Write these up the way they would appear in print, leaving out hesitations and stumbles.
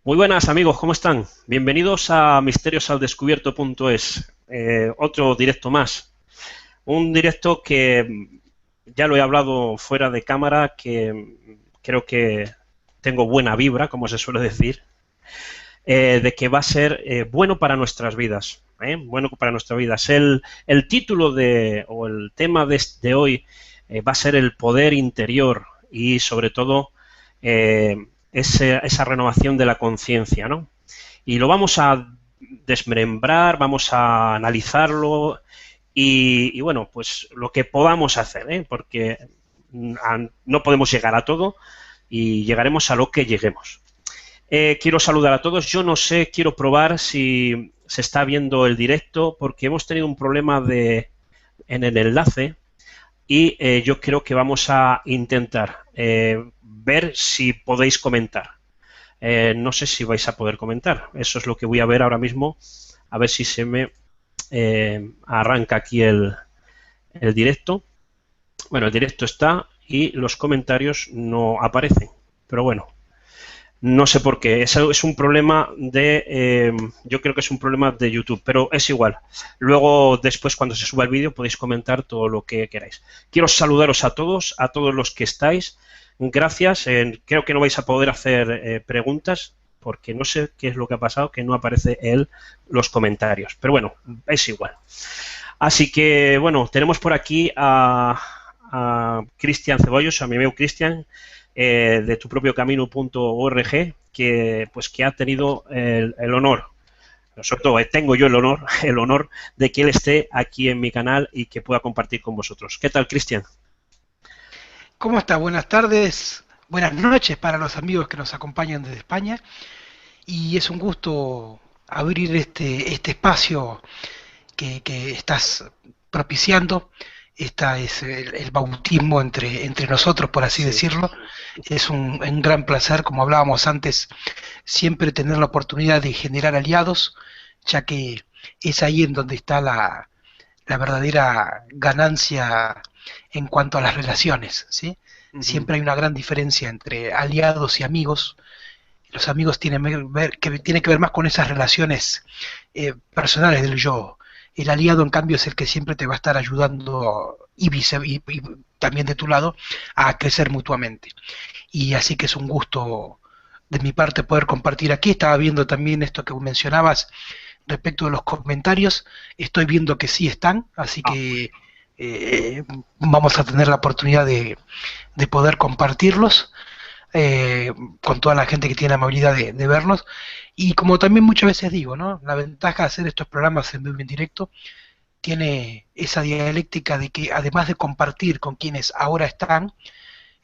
Muy buenas amigos, ¿cómo están? Bienvenidos a misteriosaldescubierto.es, otro directo más. Un directo que ya lo he hablado fuera de cámara, que creo que tengo buena vibra, como se suele decir, de que va a ser bueno para nuestras vidas. Bueno para nuestras vidas. El título o el tema de hoy va a ser el poder interior y sobre todo esa renovación de la conciencia, ¿no? Y lo vamos a desmembrar, vamos a analizarlo y bueno, pues lo que podamos hacer, porque no podemos llegar a todo y llegaremos a lo que lleguemos. Quiero saludar a todos. Yo no sé, quiero probar si se está viendo el directo porque hemos tenido un problema en el enlace y yo creo que vamos a intentar ver si podéis comentar. No sé si vais a poder comentar. Eso es lo que voy a ver ahora mismo. A ver si se me arranca aquí el directo. Bueno, el directo está y los comentarios no aparecen. Pero bueno, no sé por qué. Eso es un problema yo creo que es un problema de YouTube, pero es igual. Luego, después, cuando se suba el vídeo, podéis comentar todo lo que queráis. Quiero saludaros a todos los que estáis. Gracias. Creo que no vais a poder hacer preguntas porque no sé qué es lo que ha pasado, que no aparece los comentarios. Pero bueno, es igual. Así que, bueno, tenemos por aquí a Cristian Cebollos, a mi amigo Cristian, de tupropiocamino.org, que ha tenido el honor, sobre todo tengo yo el honor de que él esté aquí en mi canal y que pueda compartir con vosotros. ¿Qué tal, Cristian? ¿Cómo está? Buenas tardes, buenas noches para los amigos que nos acompañan desde España y es un gusto abrir este espacio que estás propiciando. Esta es el bautismo entre nosotros, por así Sí. decirlo. Es un gran placer, como hablábamos antes, siempre tener la oportunidad de generar aliados, ya que es ahí en donde está la verdadera ganancia en cuanto a las relaciones, ¿sí? Uh-huh. Siempre hay una gran diferencia entre aliados y amigos. Los amigos tienen que ver más con esas relaciones personales del yo. El aliado, en cambio, es el que siempre te va a estar ayudando y también de tu lado a crecer mutuamente. Y así que es un gusto de mi parte poder compartir aquí. Estaba viendo también esto que mencionabas respecto de los comentarios. Estoy viendo que sí están, así que vamos a tener la oportunidad de poder compartirlos con toda la gente que tiene la amabilidad de vernos. Y como también muchas veces digo, ¿no? La ventaja de hacer estos programas en vivo y en directo tiene esa dialéctica de que además de compartir con quienes ahora están,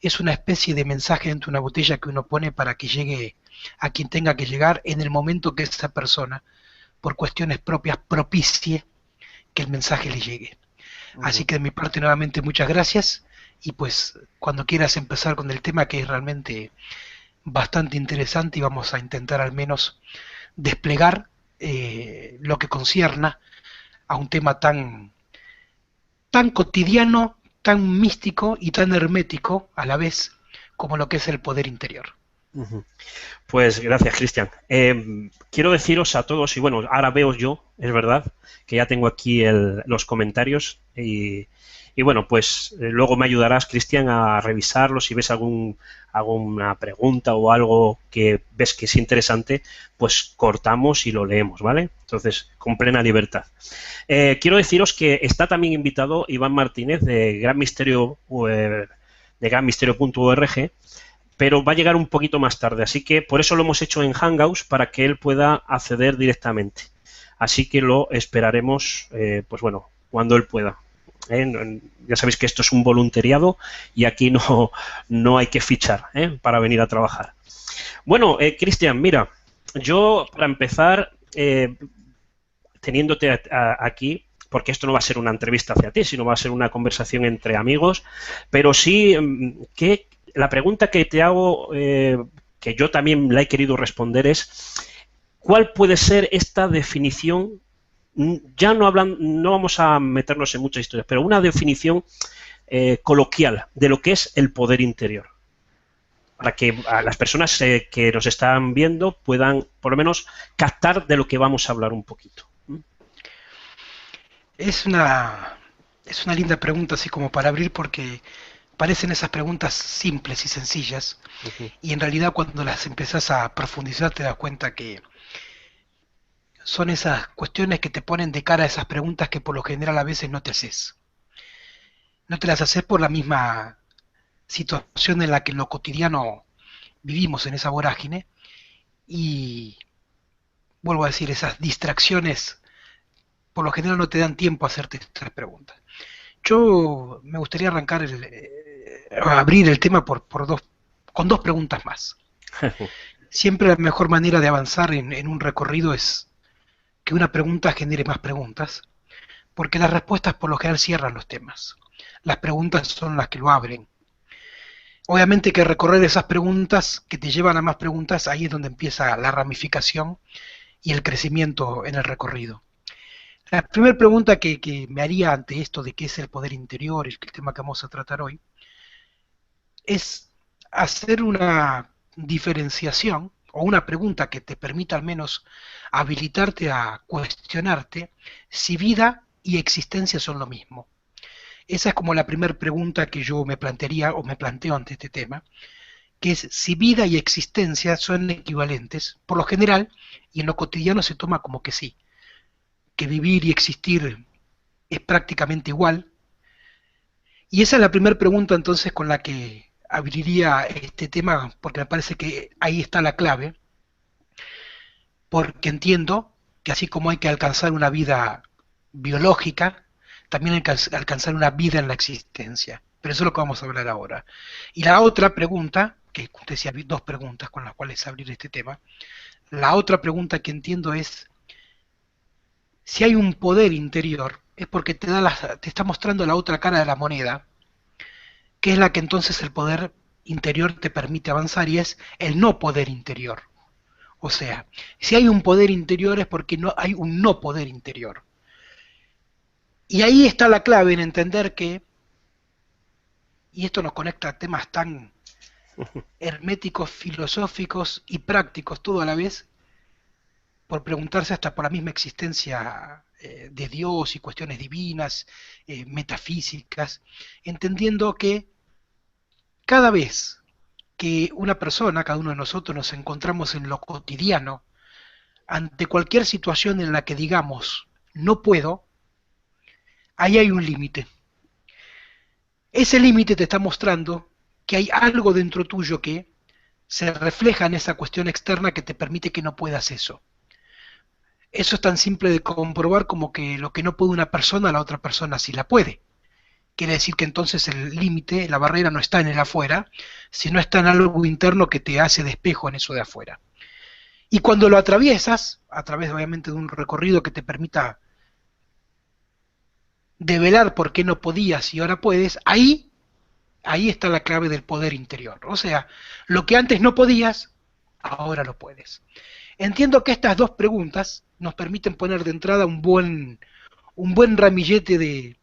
es una especie de mensaje dentro de una botella que uno pone para que llegue a quien tenga que llegar en el momento que esa persona, por cuestiones propias, propicie que el mensaje le llegue. Así Uh-huh. que de mi parte nuevamente muchas gracias y pues cuando quieras empezar con el tema que es realmente bastante interesante y vamos a intentar al menos desplegar lo que concierna a un tema tan cotidiano, tan místico y tan hermético a la vez como lo que es el poder interior. Uh-huh. Pues gracias, Cristian. Quiero deciros a todos, y bueno, ahora veo yo, es verdad, que ya tengo aquí los comentarios y bueno, pues luego me ayudarás, Cristian, a revisarlos. Si ves alguna pregunta o algo que ves que es interesante, pues cortamos y lo leemos, ¿vale? Entonces, con plena libertad. Quiero deciros que está también invitado Iván Martínez de Gran Misterio, de granmisterio.org, pero va a llegar un poquito más tarde, así que por eso lo hemos hecho en Hangouts, para que él pueda acceder directamente. Así que lo esperaremos, pues bueno, cuando él pueda. Ya sabéis que esto es un voluntariado y aquí no hay que fichar para venir a trabajar. Bueno, Cristian, mira, yo para empezar, teniéndote aquí, porque esto no va a ser una entrevista hacia ti, sino va a ser una conversación entre amigos, pero sí que la pregunta que te hago, que yo también la he querido responder, es ¿cuál puede ser esta definición? Ya no vamos a meternos en muchas historias, pero una definición coloquial de lo que es el poder interior. para que a las personas que nos están viendo puedan, por lo menos, captar de lo que vamos a hablar un poquito. Es una linda pregunta así como para abrir porque parecen esas preguntas simples y sencillas Ujú. y en realidad cuando las empezás a profundizar te das cuenta que son esas cuestiones que te ponen de cara a esas preguntas que por lo general a veces no te haces. No te las haces por la misma situación en la que en lo cotidiano vivimos en esa vorágine y vuelvo a decir, esas distracciones por lo general no te dan tiempo a hacerte estas preguntas. Yo me gustaría arrancar abrir el tema con dos preguntas más. Siempre la mejor manera de avanzar en un recorrido es que una pregunta genere más preguntas, porque las respuestas por lo general cierran los temas. Las preguntas son las que lo abren. Obviamente que recorrer esas preguntas que te llevan a más preguntas, ahí es donde empieza la ramificación y el crecimiento en el recorrido. La primera pregunta que me haría ante esto de qué es el poder interior, el tema que vamos a tratar hoy, es hacer una diferenciación o una pregunta que te permita al menos habilitarte a cuestionarte si vida y existencia son lo mismo. Esa es como la primera pregunta que yo me plantearía o me planteo ante este tema, que es si vida y existencia son equivalentes. Por lo general, y en lo cotidiano se toma como que sí, que vivir y existir es prácticamente igual. Y esa es la primera pregunta entonces con la que abriría este tema, porque me parece que ahí está la clave, porque entiendo que así como hay que alcanzar una vida biológica, también hay que alcanzar una vida en la existencia. Pero eso es lo que vamos a hablar ahora. Y la otra pregunta, que usted decía, dos preguntas con las cuales abrir este tema, la otra pregunta que entiendo es, si hay un poder interior, es porque te está mostrando la otra cara de la moneda, que es la que entonces el poder interior te permite avanzar y es el no poder interior. O sea, si hay un poder interior es porque no hay un no poder interior. Y ahí está la clave en entender que, y esto nos conecta a temas tan herméticos, filosóficos y prácticos todo a la vez, por preguntarse hasta por la misma existencia de Dios y cuestiones divinas, metafísicas, entendiendo que cada vez que una persona, cada uno de nosotros nos encontramos en lo cotidiano, ante cualquier situación en la que digamos no puedo, ahí hay un límite. Ese límite te está mostrando que hay algo dentro tuyo que se refleja en esa cuestión externa que te permite que no puedas eso. Eso es tan simple de comprobar como que lo que no puede una persona, la otra persona sí la puede. Quiere decir que entonces el límite, la barrera no está en el afuera, sino está en algo interno que te hace de espejo en eso de afuera. Y cuando lo atraviesas, a través obviamente de un recorrido que te permita develar por qué no podías y ahora puedes, ahí está la clave del poder interior. O sea, lo que antes no podías, ahora lo puedes. Entiendo que estas dos preguntas nos permiten poner de entrada un buen ramillete de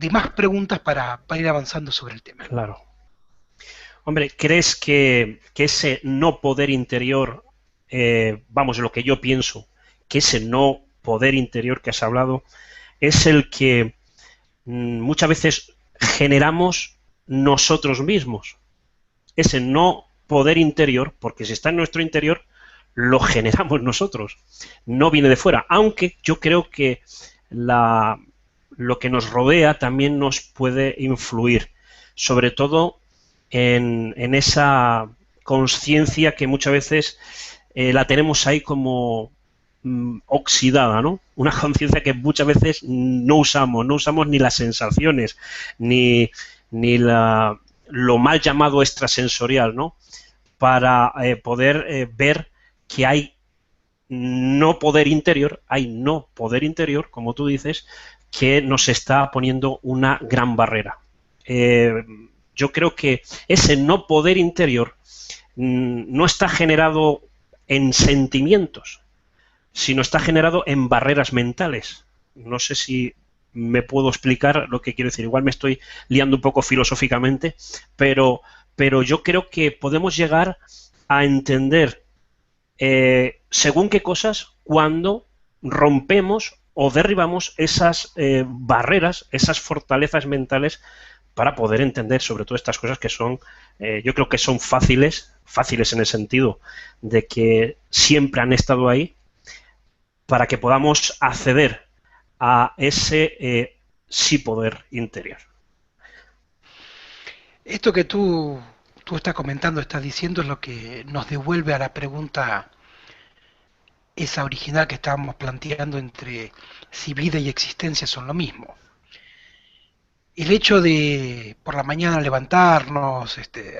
más preguntas para ir avanzando sobre el tema. Claro. Hombre, ¿crees que ese no poder interior, vamos, lo que yo pienso, que ese no poder interior que has hablado, es el que muchas veces generamos nosotros mismos? Ese no poder interior, porque si está en nuestro interior, lo generamos nosotros, no viene de fuera, aunque yo creo que lo que nos rodea también nos puede influir, sobre todo en esa conciencia que muchas veces la tenemos ahí como oxidada, ¿no? Una conciencia que muchas veces no usamos ni las sensaciones, ni lo mal llamado extrasensorial, ¿no? Para poder ver que hay no poder interior, como tú dices, que nos está poniendo una gran barrera. Yo creo que ese no poder interior no está generado en sentimientos, sino está generado en barreras mentales. No sé si me puedo explicar lo que quiero decir. Igual me estoy liando un poco filosóficamente, pero pero yo creo que podemos llegar a entender según qué cosas cuando rompemos o derribamos esas barreras, esas fortalezas mentales para poder entender sobre todo estas cosas que son, yo creo que son fáciles en el sentido de que siempre han estado ahí, para que podamos acceder a ese sí poder interior. Esto que tú estás comentando, estás diciendo, es lo que nos devuelve a la pregunta esa original que estábamos planteando entre si vida y existencia son lo mismo. El hecho de por la mañana levantarnos,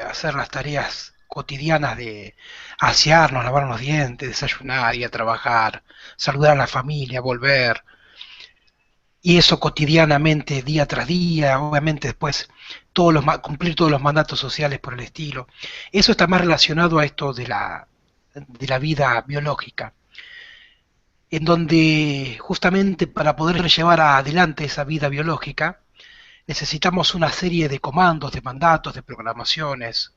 hacer las tareas cotidianas de asearnos, lavar los dientes, desayunar, ir a trabajar, saludar a la familia, volver, y eso cotidianamente, día tras día, obviamente después cumplir todos los mandatos sociales por el estilo, eso está más relacionado a esto de la vida biológica, en donde justamente para poder llevar adelante esa vida biológica necesitamos una serie de comandos, de mandatos, de programaciones,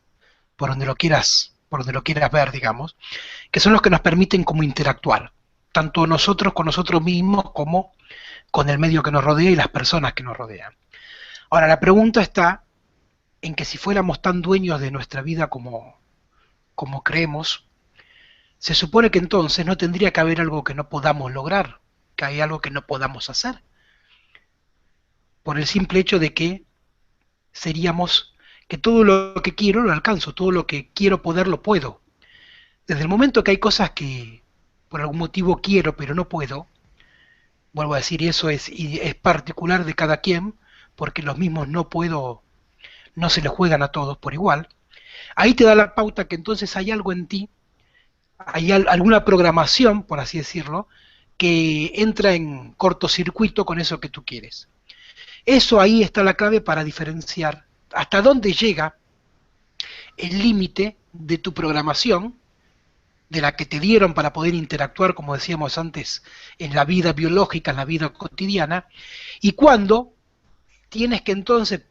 por donde lo quieras ver, digamos, que son los que nos permiten como interactuar, tanto nosotros con nosotros mismos como con el medio que nos rodea y las personas que nos rodean. Ahora, la pregunta está en que si fuéramos tan dueños de nuestra vida como creemos, se supone que entonces no tendría que haber algo que no podamos lograr, que hay algo que no podamos hacer, por el simple hecho de que seríamos que todo lo que quiero lo alcanzo, todo lo que quiero poder lo puedo. Desde el momento que hay cosas que por algún motivo quiero pero no puedo, vuelvo a decir, y es particular de cada quien, porque los mismos no puedo, no se le juegan a todos por igual, ahí te da la pauta que entonces hay algo en ti, hay alguna programación, por así decirlo, que entra en cortocircuito con eso que tú quieres. Eso ahí está la clave para diferenciar hasta dónde llega el límite de tu programación, de la que te dieron para poder interactuar, como decíamos antes, en la vida biológica, en la vida cotidiana, y cuándo tienes que entonces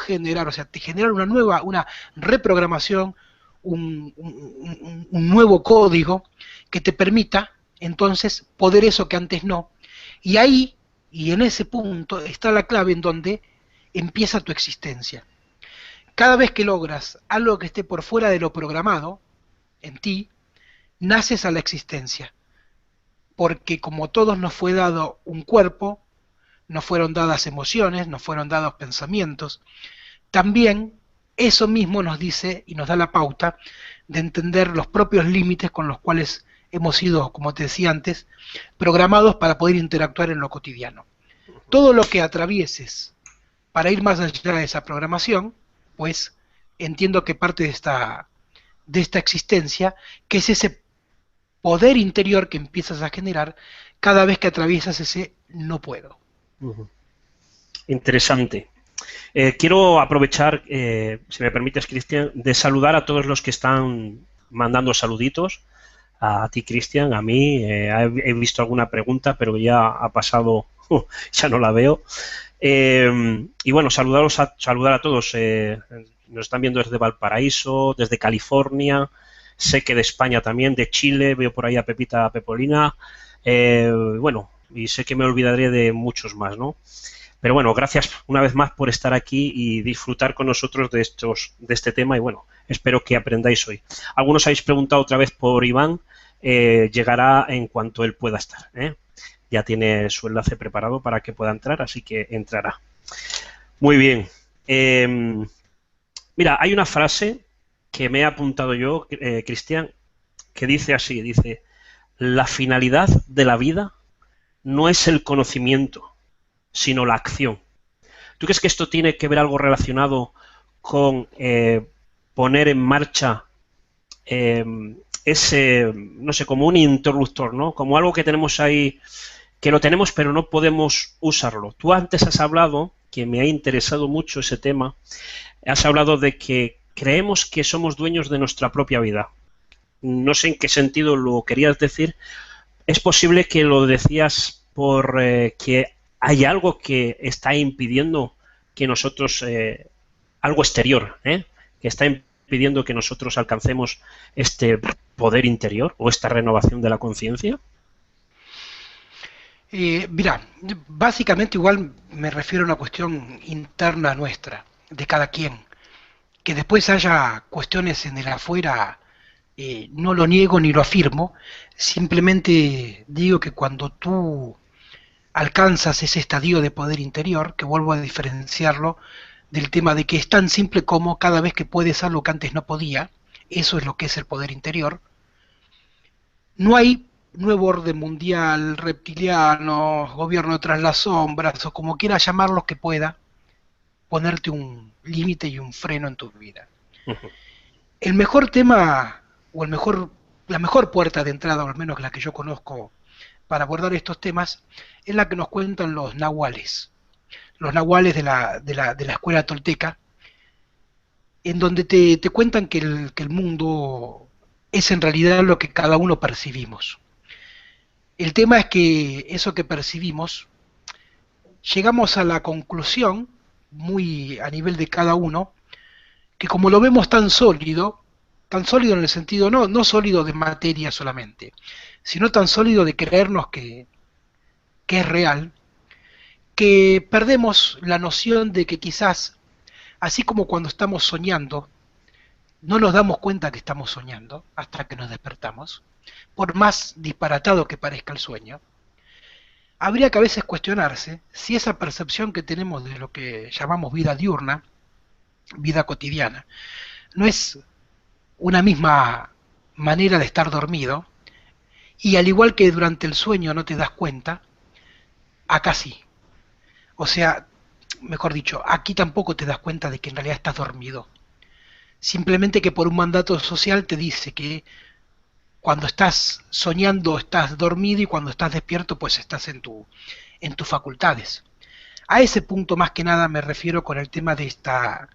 generar, o sea, te generar una reprogramación, un nuevo código que te permita entonces poder eso que antes no. Y ahí, y en ese punto, está la clave en donde empieza tu existencia. Cada vez que logras algo que esté por fuera de lo programado en ti, naces a la existencia. Porque como a todos nos fue dado un cuerpo, nos fueron dadas emociones, nos fueron dados pensamientos, también eso mismo nos dice y nos da la pauta de entender los propios límites con los cuales hemos sido, como te decía antes, programados para poder interactuar en lo cotidiano. Todo lo que atravieses para ir más allá de esa programación, pues entiendo que parte de esta existencia, que es ese poder interior que empiezas a generar cada vez que atraviesas ese no puedo. Interesante. Quiero aprovechar, si me permites, Cristian, de saludar a todos los que están mandando saluditos. A ti, Cristian, a mí. He visto alguna pregunta, pero ya ha pasado, ya no la veo. Y bueno, saludar a todos. Nos están viendo desde Valparaíso, desde California, sé que de España también, de Chile, veo por ahí a Pepita Pepolina. Bueno, y sé que me olvidaré de muchos más, ¿no? Pero bueno, gracias una vez más por estar aquí y disfrutar con nosotros de este tema y bueno, espero que aprendáis hoy. Algunos habéis preguntado otra vez por Iván, llegará en cuanto él pueda estar, ¿eh? Ya tiene su enlace preparado para que pueda entrar, así que entrará. Muy bien. Mira, hay una frase que me he apuntado yo, Cristian, que dice así, dice, la finalidad de la vida no es el conocimiento, sino la acción. ¿Tú crees que esto tiene que ver algo relacionado con poner en marcha ese, no sé, como un interruptor, ¿no? Como algo que tenemos ahí, que lo tenemos pero no podemos usarlo? Tú antes has hablado, que me ha interesado mucho ese tema, has hablado de que creemos que somos dueños de nuestra propia vida. No sé en qué sentido lo querías decir. Es posible que lo decías por que hay algo que está impidiendo que nosotros, algo exterior, que está pidiendo que nosotros alcancemos este poder interior o esta renovación de la conciencia? Mira, básicamente igual me refiero a una cuestión interna nuestra, de cada quien. Que después haya cuestiones en el afuera, no lo niego ni lo afirmo, simplemente digo que cuando tú alcanzas ese estadio de poder interior, que vuelvo a diferenciarlo del tema de que es tan simple como cada vez que puedes algo que antes no podía, eso es lo que es el poder interior. No hay nuevo orden mundial, reptiliano, gobierno tras las sombras, o como quieras llamarlo, que pueda ponerte un límite y un freno en tu vida. El mejor tema, o la mejor puerta de entrada, o al menos la que yo conozco para abordar estos temas, es la que nos cuentan los nahuales de la escuela tolteca, en donde te cuentan que el mundo es en realidad lo que cada uno percibimos. El tema es que eso que percibimos, llegamos a la conclusión, muy a nivel de cada uno, que como lo vemos tan sólido en el sentido, no sólido de materia solamente, sino tan sólido de creernos que es real, que perdemos la noción de que quizás, así como cuando estamos soñando, no nos damos cuenta que estamos soñando hasta que nos despertamos, por más disparatado que parezca el sueño, habría que a veces cuestionarse si esa percepción que tenemos de lo que llamamos vida diurna, vida cotidiana, no es una misma manera de estar dormido, y al igual que durante el sueño no te das cuenta, acá sí. O sea, mejor dicho, aquí tampoco te das cuenta de que en realidad estás dormido. Simplemente que por un mandato social te dice que cuando estás soñando estás dormido y cuando estás despierto pues estás en tus facultades. A ese punto más que nada me refiero con el tema de esta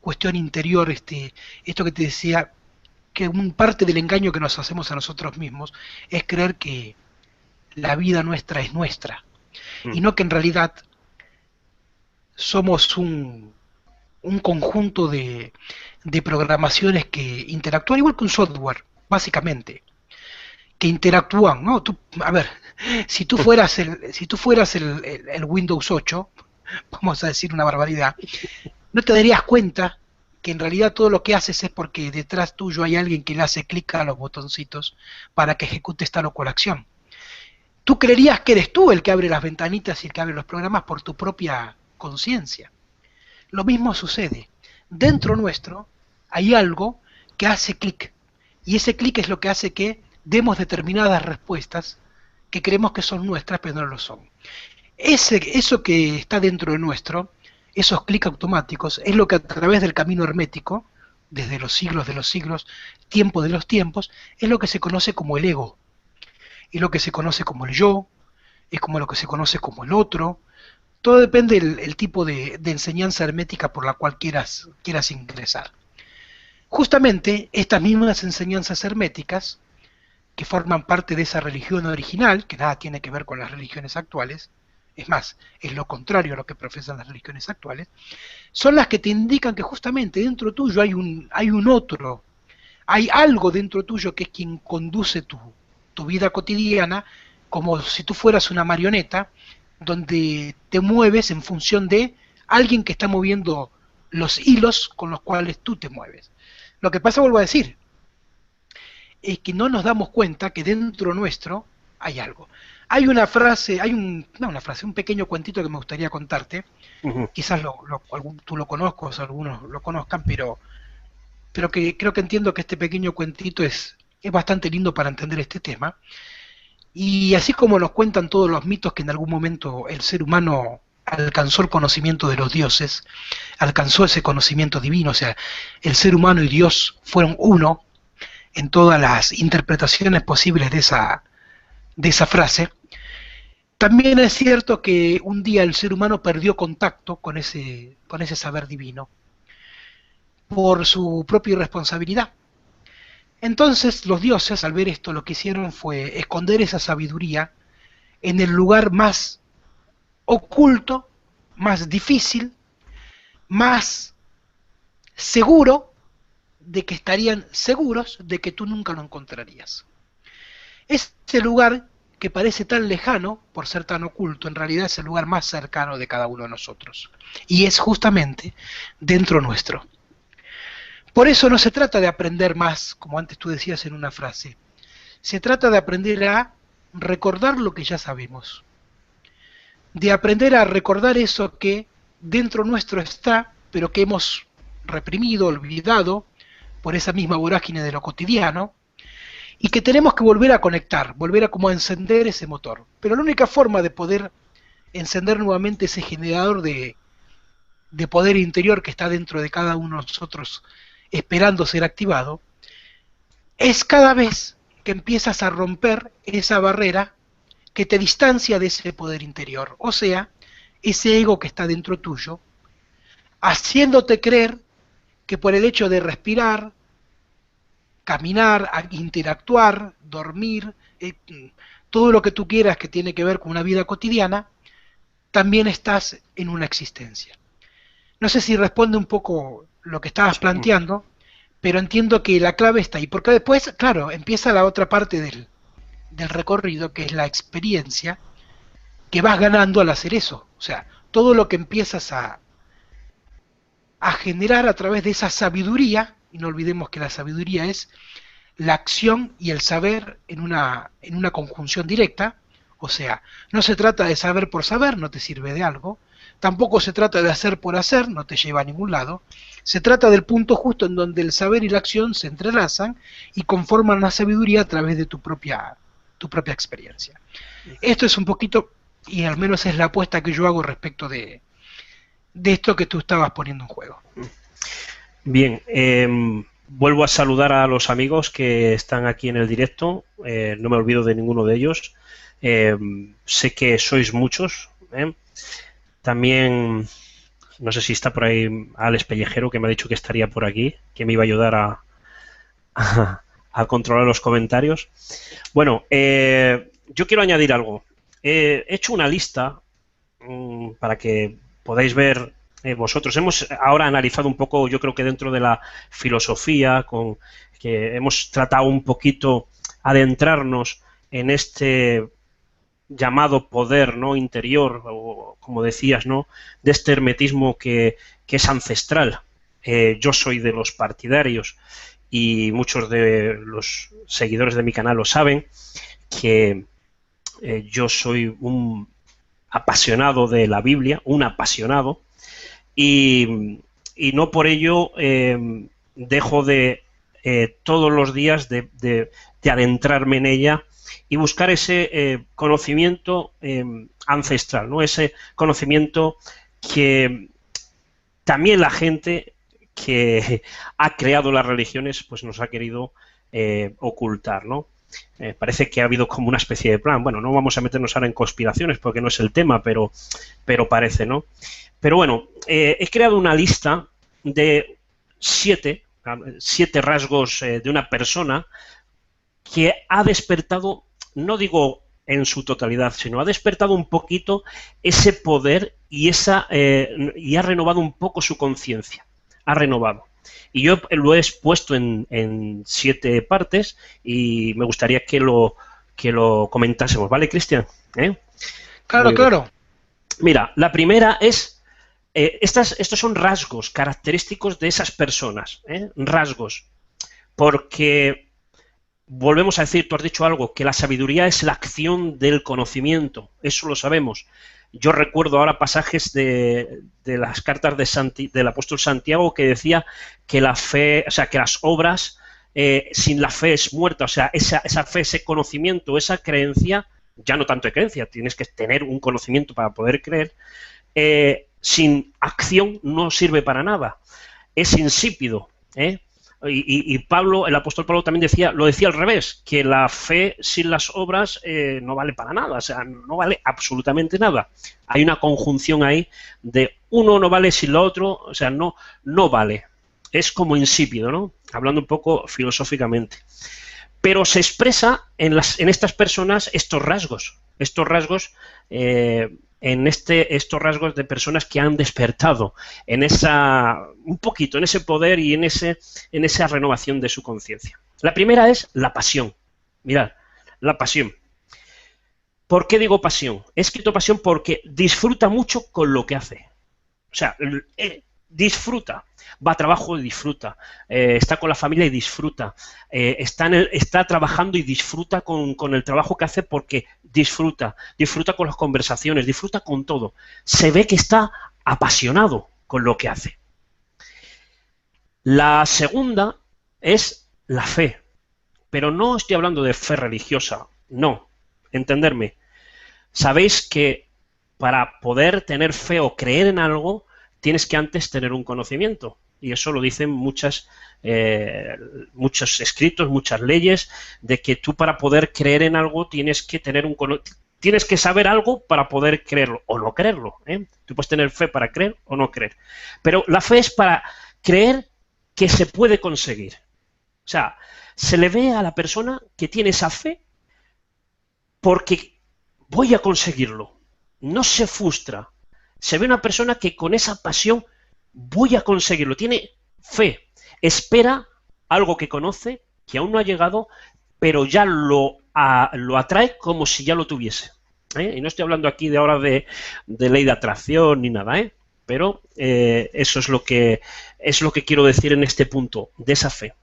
cuestión interior, esto que te decía, que parte del engaño que nos hacemos a nosotros mismos es creer que la vida nuestra es nuestra y no que en realidad somos un conjunto de programaciones que interactúan igual que un software, básicamente, que interactúan, ¿no? A ver, si tú fueras el Windows 8, vamos a decir una barbaridad, no te darías cuenta que en realidad todo lo que haces es porque detrás tuyo hay alguien que le hace clic a los botoncitos para que ejecutes tal o cual acción. Tú creerías que eres tú el que abre las ventanitas y el que abre los programas por tu propia conciencia. Lo mismo sucede. Dentro nuestro hay algo que hace clic. Y ese clic es lo que hace que demos determinadas respuestas que creemos que son nuestras, pero no lo son. Eso que está dentro de nuestro, esos clics automáticos, es lo que a través del camino hermético, desde los siglos, tiempo de los tiempos, es lo que se conoce como el ego. Es lo que se conoce como el yo, es como lo que se conoce como el otro. Todo depende del tipo de enseñanza hermética por la cual quieras ingresar. Justamente estas mismas enseñanzas herméticas, que forman parte de esa religión original, que nada tiene que ver con las religiones actuales, es más, es lo contrario a lo que profesan las religiones actuales, son las que te indican que justamente dentro tuyo hay un otro, hay algo dentro tuyo que es quien conduce tu vida cotidiana, como si tú fueras una marioneta, donde te mueves en función de alguien que está moviendo los hilos con los cuales tú te mueves. Lo que pasa, vuelvo a decir, es que no nos damos cuenta que dentro nuestro hay algo. Hay una frase, un pequeño cuentito que me gustaría contarte. Quizás tú lo conozcas, algunos lo conozcan, pero que creo que entiendo que este pequeño cuentito es bastante lindo para entender este tema. Y así como nos cuentan todos los mitos que en algún momento el ser humano alcanzó el conocimiento de los dioses, alcanzó ese conocimiento divino, o sea, el ser humano y Dios fueron uno en todas las interpretaciones posibles de esa frase, también es cierto que un día el ser humano perdió contacto con ese saber divino por su propia irresponsabilidad. Entonces los dioses, al ver esto, lo que hicieron fue esconder esa sabiduría en el lugar más oculto, más difícil, más seguro de que estarían seguros de que tú nunca lo encontrarías. Ese lugar que parece tan lejano, por ser tan oculto, en realidad es el lugar más cercano de cada uno de nosotros. Y es justamente dentro nuestro. Por eso no se trata de aprender más, como antes tú decías en una frase. Se trata de aprender a recordar lo que ya sabemos. De aprender a recordar eso que dentro nuestro está, pero que hemos reprimido, olvidado, por esa misma vorágine de lo cotidiano, y que tenemos que volver a conectar, volver a como a encender ese motor. Pero la única forma de poder encender nuevamente ese generador de poder interior que está dentro de cada uno de nosotros esperando ser activado, es cada vez que empiezas a romper esa barrera que te distancia de ese poder interior, o sea, ese ego que está dentro tuyo, haciéndote creer que por el hecho de respirar, caminar, interactuar, dormir, todo lo que tú quieras que tiene que ver con una vida cotidiana, también estás en una existencia. No sé si responde un poco lo que estabas planteando, pero entiendo que la clave está ahí, porque después, claro, empieza la otra parte del recorrido, que es la experiencia que vas ganando al hacer eso. O sea, todo lo que empiezas a generar a través de esa sabiduría, y no olvidemos que la sabiduría es la acción y el saber en una conjunción directa, o sea, no se trata de saber por saber, no te sirve de algo, tampoco se trata de hacer por hacer, no te lleva a ningún lado, se trata del punto justo en donde el saber y la acción se entrelazan y conforman la sabiduría a través de tu propia experiencia. Esto es un poquito, y al menos es la apuesta que yo hago respecto de esto que tú estabas poniendo en juego. Bien, vuelvo a saludar a los amigos que están aquí en el directo, no me olvido de ninguno de ellos, sé que sois muchos, también, no sé si está por ahí Alex Pellejero, que me ha dicho que estaría por aquí, que me iba a ayudar a controlar los comentarios. Bueno, yo quiero añadir algo. He hecho una lista para que podáis ver vosotros. Hemos ahora analizado un poco, yo creo que dentro de la filosofía, que hemos tratado un poquito adentrarnos en este llamado poder, ¿no?, interior, o como decías, ¿no?, de este hermetismo que es ancestral. Yo soy de los partidarios, y muchos de los seguidores de mi canal lo saben, que yo soy un apasionado de la Biblia, un apasionado, y no por ello dejo de todos los días de adentrarme en ella y buscar ese conocimiento ancestral, ¿no?, ese conocimiento que también la gente que ha creado las religiones pues nos ha querido ocultar, ¿no? Parece que ha habido como una especie de plan. Bueno, no vamos a meternos ahora en conspiraciones porque no es el tema, pero parece, ¿no? Pero bueno, he creado una lista de 7 rasgos de una persona que ha despertado, no digo en su totalidad, sino ha despertado un poquito ese poder y y ha renovado un poco su conciencia. Ha renovado. Y yo lo he expuesto en 7 partes y me gustaría que lo comentásemos, ¿vale, Cristian? Claro, claro. Mira, la primera es, estos son rasgos característicos de esas personas, rasgos, porque volvemos a decir, tú has dicho algo, que la sabiduría es la acción del conocimiento, eso lo sabemos. Yo recuerdo ahora pasajes de las cartas del apóstol Santiago que decía que la fe, o sea, que las obras sin la fe es muerta, o sea, esa fe, ese conocimiento, esa creencia, ya no tanto de creencia, tienes que tener un conocimiento para poder creer, sin acción no sirve para nada, es insípido, Y Pablo, el apóstol Pablo también lo decía al revés, que la fe sin las obras no vale para nada, o sea, no vale absolutamente nada. Hay una conjunción ahí de uno no vale sin lo otro, o sea, no vale. Es como insípido, ¿no? Hablando un poco filosóficamente. Pero se expresa en estas personas estos rasgos en estos rasgos de personas que han despertado un poquito en ese poder y en esa renovación de su conciencia. La primera es la pasión. Mirad, la pasión. ¿Por qué digo pasión? He escrito pasión porque disfruta mucho con lo que hace. O sea, disfruta. Va a trabajo y disfruta. Está con la familia y disfruta. Está trabajando y disfruta con el trabajo que hace porque disfruta. Disfruta con las conversaciones, disfruta con todo. Se ve que está apasionado con lo que hace. La segunda es la fe. Pero no estoy hablando de fe religiosa. No. Entenderme. Sabéis que para poder tener fe o creer en algo, tienes que antes tener un conocimiento. Y eso lo dicen muchos escritos, muchas leyes, de que tú para poder creer en algo tienes que tienes que saber algo para poder creerlo o no creerlo. Tú puedes tener fe para creer o no creer. Pero la fe es para creer que se puede conseguir. O sea, se le ve a la persona que tiene esa fe porque voy a conseguirlo. No se frustra. Se ve una persona que con esa pasión voy a conseguirlo. Tiene fe. Espera algo que conoce, que aún no ha llegado, pero ya lo atrae como si ya lo tuviese. Y no estoy hablando aquí de ahora de ley de atracción ni nada, pero eso es lo que quiero decir en este punto, de esa fe.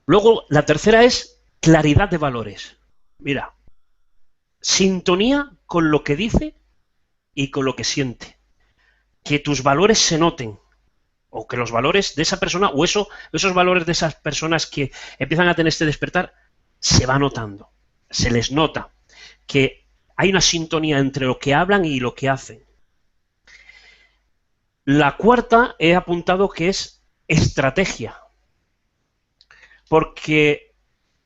Luego, la tercera es claridad de valores. Mira, sintonía con lo que dice y con lo que siente. Que tus valores se noten, o que los valores de esa persona, o esos valores de esas personas que empiezan a tener este despertar, se va notando, se les nota, que hay una sintonía entre lo que hablan y lo que hacen. La cuarta he apuntado que es estrategia, porque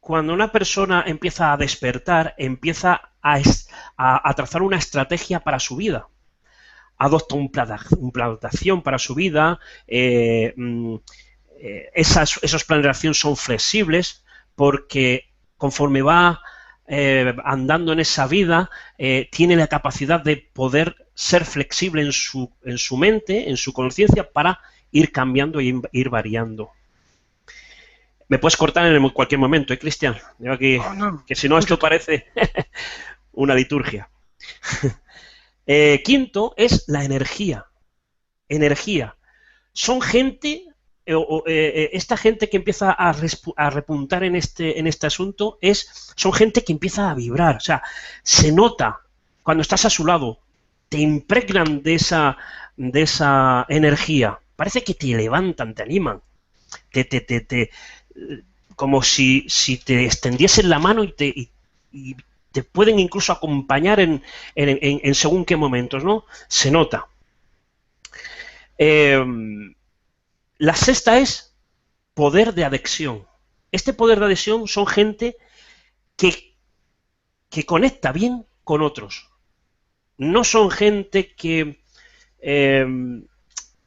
cuando una persona empieza a despertar, empieza a trazar una estrategia para su vida. Adopta un plan de acción para su vida, esos planes de acción son flexibles porque conforme va andando en esa vida, tiene la capacidad de poder ser flexible en su mente, en su conciencia, para ir cambiando e ir variando. Me puedes cortar en cualquier momento, Cristian? Yo aquí, no, que si no esto parece una liturgia. Quinto es la energía. Energía. Son gente, esta gente que empieza a repuntar en este asunto, son gente que empieza a vibrar. O sea, se nota cuando estás a su lado, te impregnan de esa energía. Parece que te levantan, te animan. Como si te extendiesen la mano y te pueden incluso acompañar en según qué momentos, ¿no? Se nota. La sexta es poder de adhesión. Este poder de adhesión son gente que conecta bien con otros. No son gente que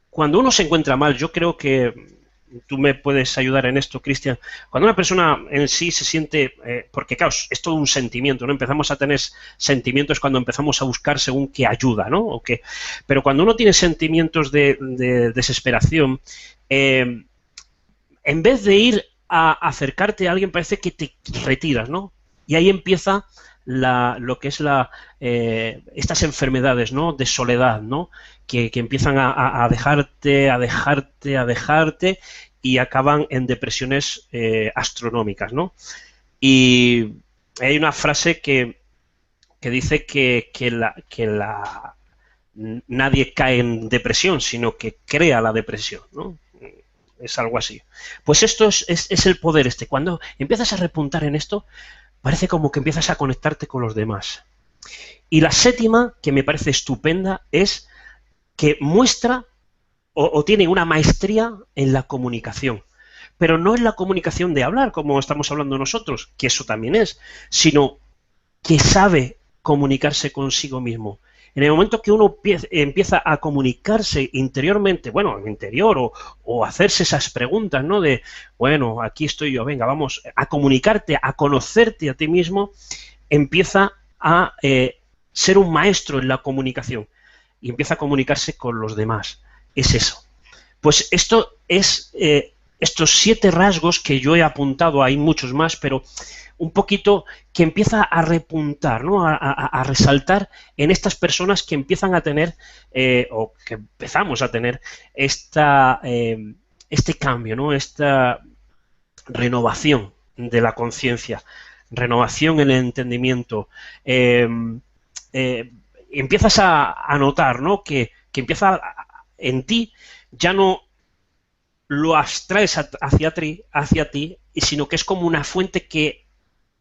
cuando uno se encuentra mal, yo creo que tú me puedes ayudar en esto, Cristian. Cuando una persona en sí se siente, porque claro, es todo un sentimiento, ¿no? Empezamos a tener sentimientos cuando empezamos a buscar según qué ayuda, ¿no? Pero cuando uno tiene sentimientos de desesperación, en vez de ir a acercarte a alguien, parece que te retiras, ¿no? Y ahí empieza lo que es estas enfermedades, ¿no? De soledad, ¿no? Que empiezan a dejarte y acaban en depresiones astronómicas, ¿no? Y hay una frase que dice que nadie cae en depresión, sino que crea la depresión, ¿no? Es algo así. Pues esto es el poder este. Cuando empiezas a repuntar en esto, parece como que empiezas a conectarte con los demás. Y la séptima, que me parece estupenda, es que muestra o tiene una maestría en la comunicación. Pero no en la comunicación de hablar, como estamos hablando nosotros, que eso también es, sino que sabe comunicarse consigo mismo. En el momento que uno empieza a comunicarse interiormente, bueno, en interior, o hacerse esas preguntas, ¿no? De, bueno, aquí estoy yo, venga, vamos a comunicarte, a conocerte a ti mismo, empieza a ser un maestro en la comunicación y empieza a comunicarse con los demás. Es eso. Pues esto es estos 7 rasgos que yo he apuntado, hay muchos más, pero un poquito que empieza a repuntar, ¿no? A resaltar en estas personas que empiezan a tener, o que empezamos a tener, este cambio, ¿no? Esta renovación de la conciencia, renovación en el entendimiento. Empiezas a notar, ¿no? Que empieza en ti, ya no lo abstraes hacia ti, sino que es como una fuente que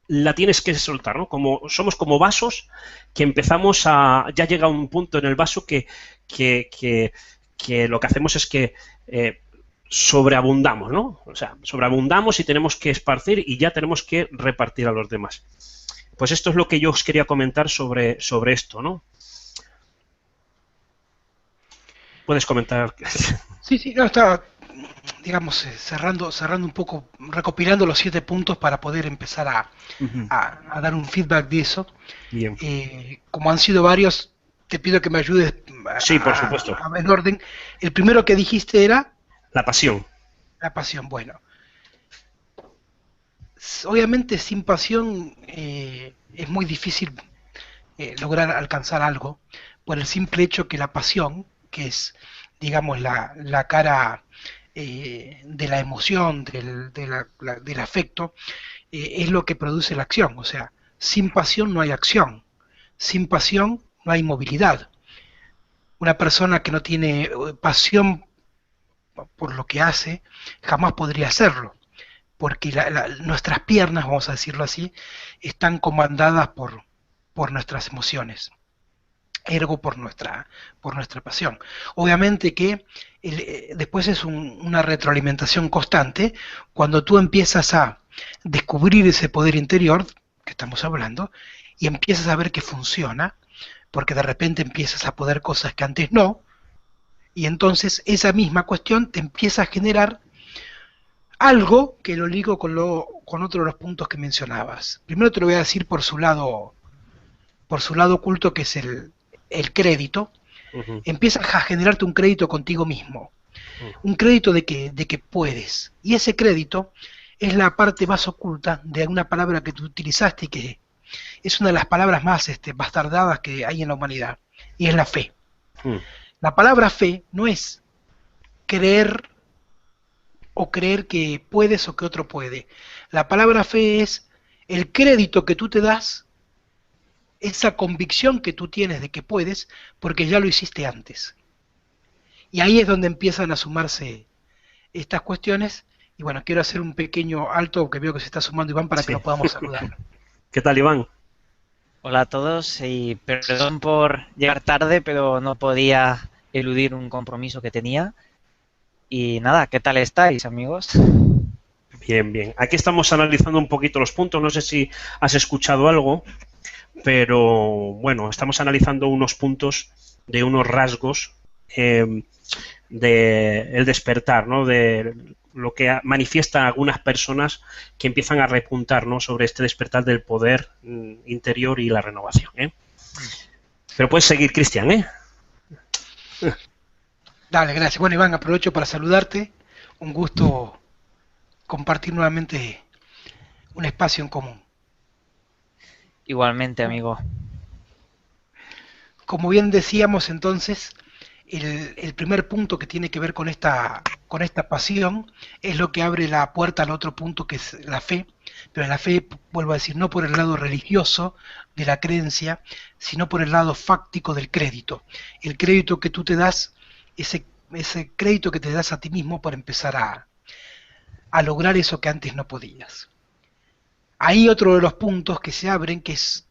la tienes que soltar, ¿no? Somos como vasos que empezamos ya llega un punto en el vaso que lo que hacemos es que sobreabundamos, ¿no? O sea, sobreabundamos y tenemos que esparcir y ya tenemos que repartir a los demás. Pues esto es lo que yo os quería comentar sobre esto, ¿no? Puedes comentar. Sí, no, estaba, digamos, cerrando un poco, recopilando los 7 puntos para poder empezar a dar un feedback de eso. Bien. Como han sido varios, te pido que me ayudes Sí, por supuesto. a ver el orden. El primero que dijiste era... La pasión. La pasión, bueno. Obviamente sin pasión es muy difícil lograr alcanzar algo, por el simple hecho que la pasión, que es, digamos, la cara de la emoción, del afecto, es lo que produce la acción. O sea, sin pasión no hay acción, sin pasión no hay movilidad. Una persona que no tiene pasión por lo que hace, jamás podría hacerlo, porque nuestras piernas, vamos a decirlo así, están comandadas por nuestras emociones, ergo por nuestra pasión. Obviamente que después es una retroalimentación constante cuando tú empiezas a descubrir ese poder interior que estamos hablando y empiezas a ver que funciona, porque de repente empiezas a poder cosas que antes no, y entonces esa misma cuestión te empieza a generar algo que lo ligo con otro de los puntos que mencionabas. Primero te lo voy a decir por su lado oculto, que es el crédito. Empiezas a generarte un crédito contigo mismo, un crédito de que puedes, y ese crédito es la parte más oculta de una palabra que tú utilizaste y que es una de las palabras más bastardadas que hay en la humanidad, y es la fe. La palabra fe no es creer o creer que puedes o que otro puede. La palabra fe es el crédito que tú te das, esa convicción que tú tienes de que puedes, porque ya lo hiciste antes. Y ahí es donde empiezan a sumarse estas cuestiones. Y bueno, quiero hacer un pequeño alto, que veo que se está sumando Iván, para que lo podamos saludar. ¿Qué tal, Iván? Hola a todos y perdón por llegar tarde, pero no podía eludir un compromiso que tenía. Y nada, ¿qué tal estáis, amigos? Bien, bien. Aquí estamos analizando un poquito los puntos. No sé si has escuchado algo, pero bueno, estamos analizando unos puntos de unos rasgos de el despertar, ¿no? De lo que manifiestan algunas personas que empiezan a repuntar, ¿no? Sobre este despertar del poder interior y la renovación, ¿eh? Pero puedes seguir, Cristian, ¿eh? Dale, gracias. Bueno, Iván, aprovecho para saludarte. Un gusto compartir nuevamente un espacio en común. Igualmente, amigo. Como bien decíamos entonces, el primer punto que tiene que ver con esta pasión es lo que abre la puerta al otro punto, que es la fe. Pero la fe, vuelvo a decir, no por el lado religioso de la creencia, sino por el lado fáctico del crédito. El crédito que tú te das, ese crédito que te das a ti mismo para empezar a lograr eso que antes no podías. Hay otro de los puntos que se abren, que es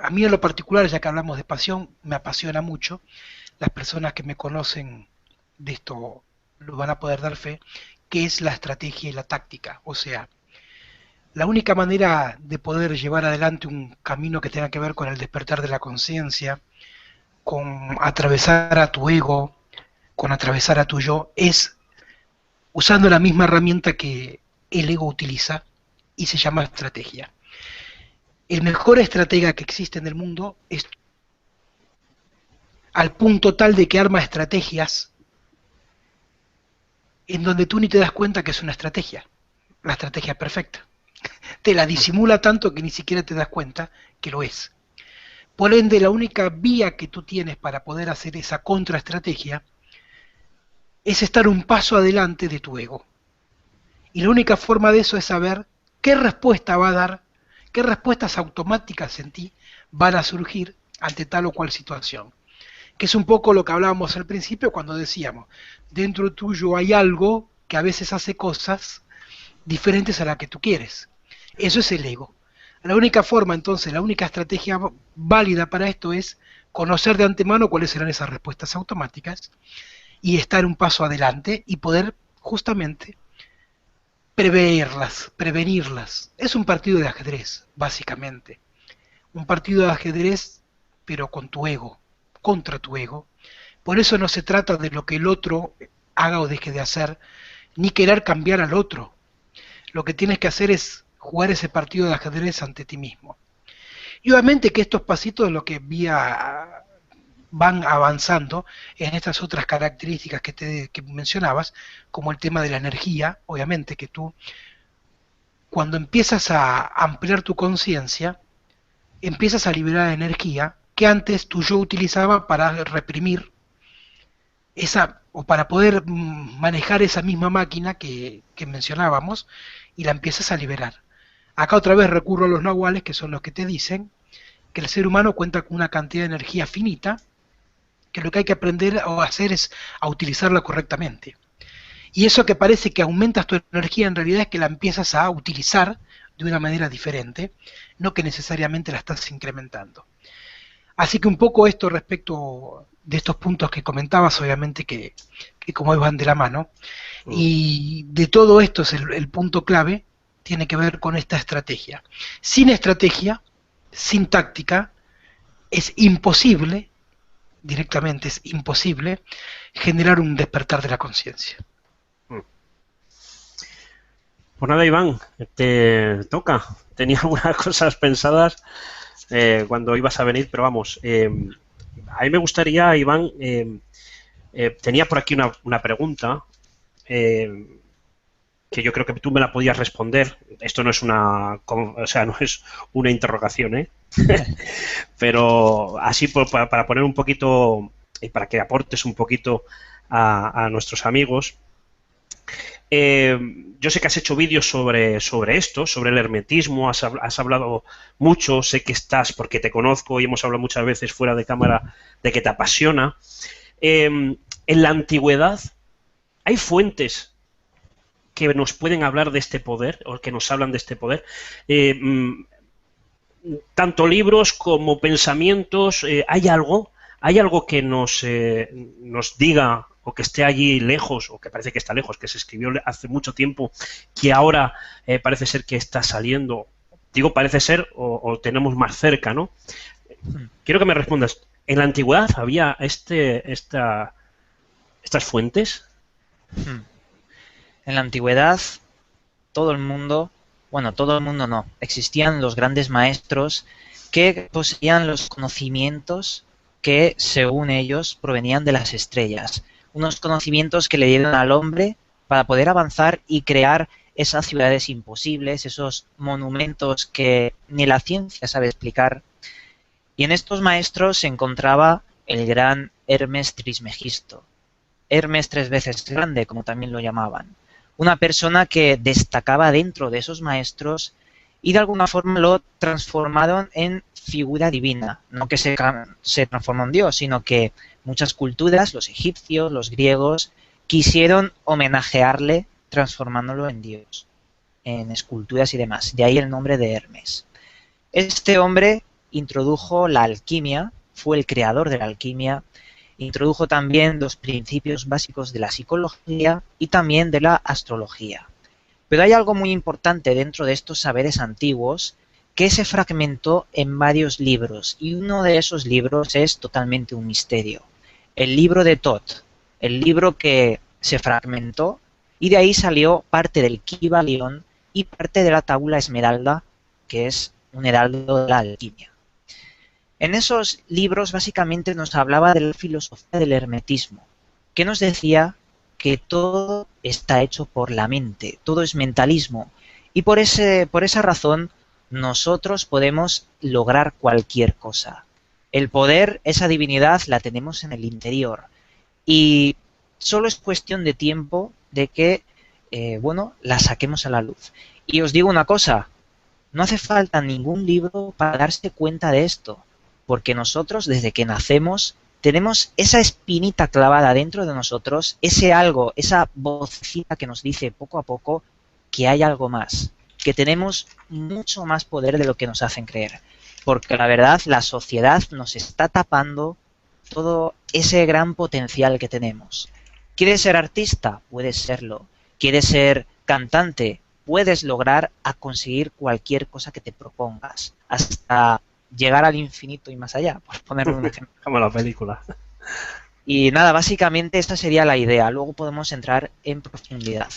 a mí en lo particular, ya que hablamos de pasión, me apasiona mucho. Las personas que me conocen de esto lo van a poder dar fe, que es la estrategia y la táctica. O sea, la única manera de poder llevar adelante un camino que tenga que ver con el despertar de la conciencia, con atravesar a tu ego, con atravesar a tu yo, es usando la misma herramienta que el ego utiliza, y se llama estrategia. El mejor estratega que existe en el mundo es al punto tal de que arma estrategias en donde tú ni te das cuenta que es una estrategia, la estrategia perfecta. Te la disimula tanto que ni siquiera te das cuenta que lo es. Por ende, la única vía que tú tienes para poder hacer esa contraestrategia es estar un paso adelante de tu ego. Y la única forma de eso es saber qué respuesta va a dar, qué respuestas automáticas en ti van a surgir ante tal o cual situación. Que es un poco lo que hablábamos al principio cuando decíamos, dentro tuyo hay algo que a veces hace cosas diferentes a las que tú quieres. Eso es el ego. La única forma, entonces, la única estrategia válida para esto es conocer de antemano cuáles serán esas respuestas automáticas y estar un paso adelante y poder justamente prevenirlas. Es un partido de ajedrez, básicamente. Un partido de ajedrez, pero con tu ego, contra tu ego. Por eso no se trata de lo que el otro haga o deje de hacer, ni querer cambiar al otro. Lo que tienes que hacer es jugar ese partido de ajedrez ante ti mismo. Y obviamente que estos pasitos es lo que van avanzando en estas otras características que mencionabas, como el tema de la energía, obviamente que tú, cuando empiezas a ampliar tu conciencia, empiezas a liberar energía que antes tu yo utilizaba para reprimir esa, o para poder manejar esa misma máquina que mencionábamos, y la empiezas a liberar. Acá otra vez recurro a los nahuales, que son los que te dicen que el ser humano cuenta con una cantidad de energía finita, que lo que hay que aprender o hacer es a utilizarla correctamente. Y eso que parece que aumentas tu energía, en realidad es que la empiezas a utilizar de una manera diferente, no que necesariamente la estás incrementando. Así que un poco esto respecto de estos puntos que comentabas, obviamente que como van de la mano, y de todo esto es el punto clave, tiene que ver con esta estrategia. Sin estrategia, sin táctica, es imposible, directamente es imposible, generar un despertar de la conciencia. Pues nada, Iván, te toca. Tenía algunas cosas pensadas cuando ibas a venir, pero vamos, a mí me gustaría, Iván, tenía por aquí una pregunta que yo creo que tú me la podías responder. Esto no es no es una interrogación, ¿eh? Pero así para poner un poquito y para que aportes un poquito a nuestros amigos. Yo sé que has hecho vídeos sobre esto, sobre el hermetismo, has hablado mucho, sé que porque te conozco y hemos hablado muchas veces fuera de cámara de que te apasiona. En la antigüedad, ¿hay fuentes que nos pueden hablar de este poder o que nos hablan de este poder? Tanto libros como pensamientos, ¿hay algo que nos diga o que esté allí lejos, o que parece que está lejos, que se escribió hace mucho tiempo, que ahora parece ser que está saliendo? Digo parece ser o tenemos más cerca, ¿no? Quiero que me respondas. ¿En la antigüedad había estas fuentes? En la antigüedad todo el mundo no, existían los grandes maestros que poseían los conocimientos que, según ellos, provenían de las estrellas. Unos conocimientos que le dieron al hombre para poder avanzar y crear esas ciudades imposibles, esos monumentos que ni la ciencia sabe explicar. Y en estos maestros se encontraba el gran Hermes Trismegisto, Hermes 3 veces grande, como también lo llamaban. Una persona que destacaba dentro de esos maestros y de alguna forma lo transformaron en figura divina. No que se transformó en Dios, sino que muchas culturas, los egipcios, los griegos, quisieron homenajearle transformándolo en Dios, en esculturas y demás. De ahí el nombre de Hermes. Este hombre introdujo la alquimia, fue el creador de la alquimia, introdujo también los principios básicos de la psicología y también de la astrología. Pero hay algo muy importante dentro de estos saberes antiguos que se fragmentó en varios libros, y uno de esos libros es totalmente un misterio. El libro de Thoth, el libro que se fragmentó, y de ahí salió parte del Kybalión y parte de la tabula esmeralda, que es un heraldo de la alquimia. En esos libros básicamente nos hablaba de la filosofía del hermetismo, que nos decía que todo está hecho por la mente, todo es mentalismo, y por esa razón nosotros podemos lograr cualquier cosa. El poder, esa divinidad, la tenemos en el interior, y solo es cuestión de tiempo de que, bueno, la saquemos a la luz. Y os digo una cosa, no hace falta ningún libro para darse cuenta de esto, porque nosotros desde que nacemos tenemos esa espinita clavada dentro de nosotros, ese algo, esa vocecita que nos dice poco a poco que hay algo más, que tenemos mucho más poder de lo que nos hacen creer. Porque la verdad, la sociedad nos está tapando todo ese gran potencial que tenemos. ¿Quieres ser artista? Puedes serlo. ¿Quieres ser cantante? Puedes lograr a conseguir cualquier cosa que te propongas, hasta llegar al infinito y más allá, por ponerle un ejemplo. Como la película. Y nada, básicamente esta sería la idea. Luego podemos entrar en profundidad.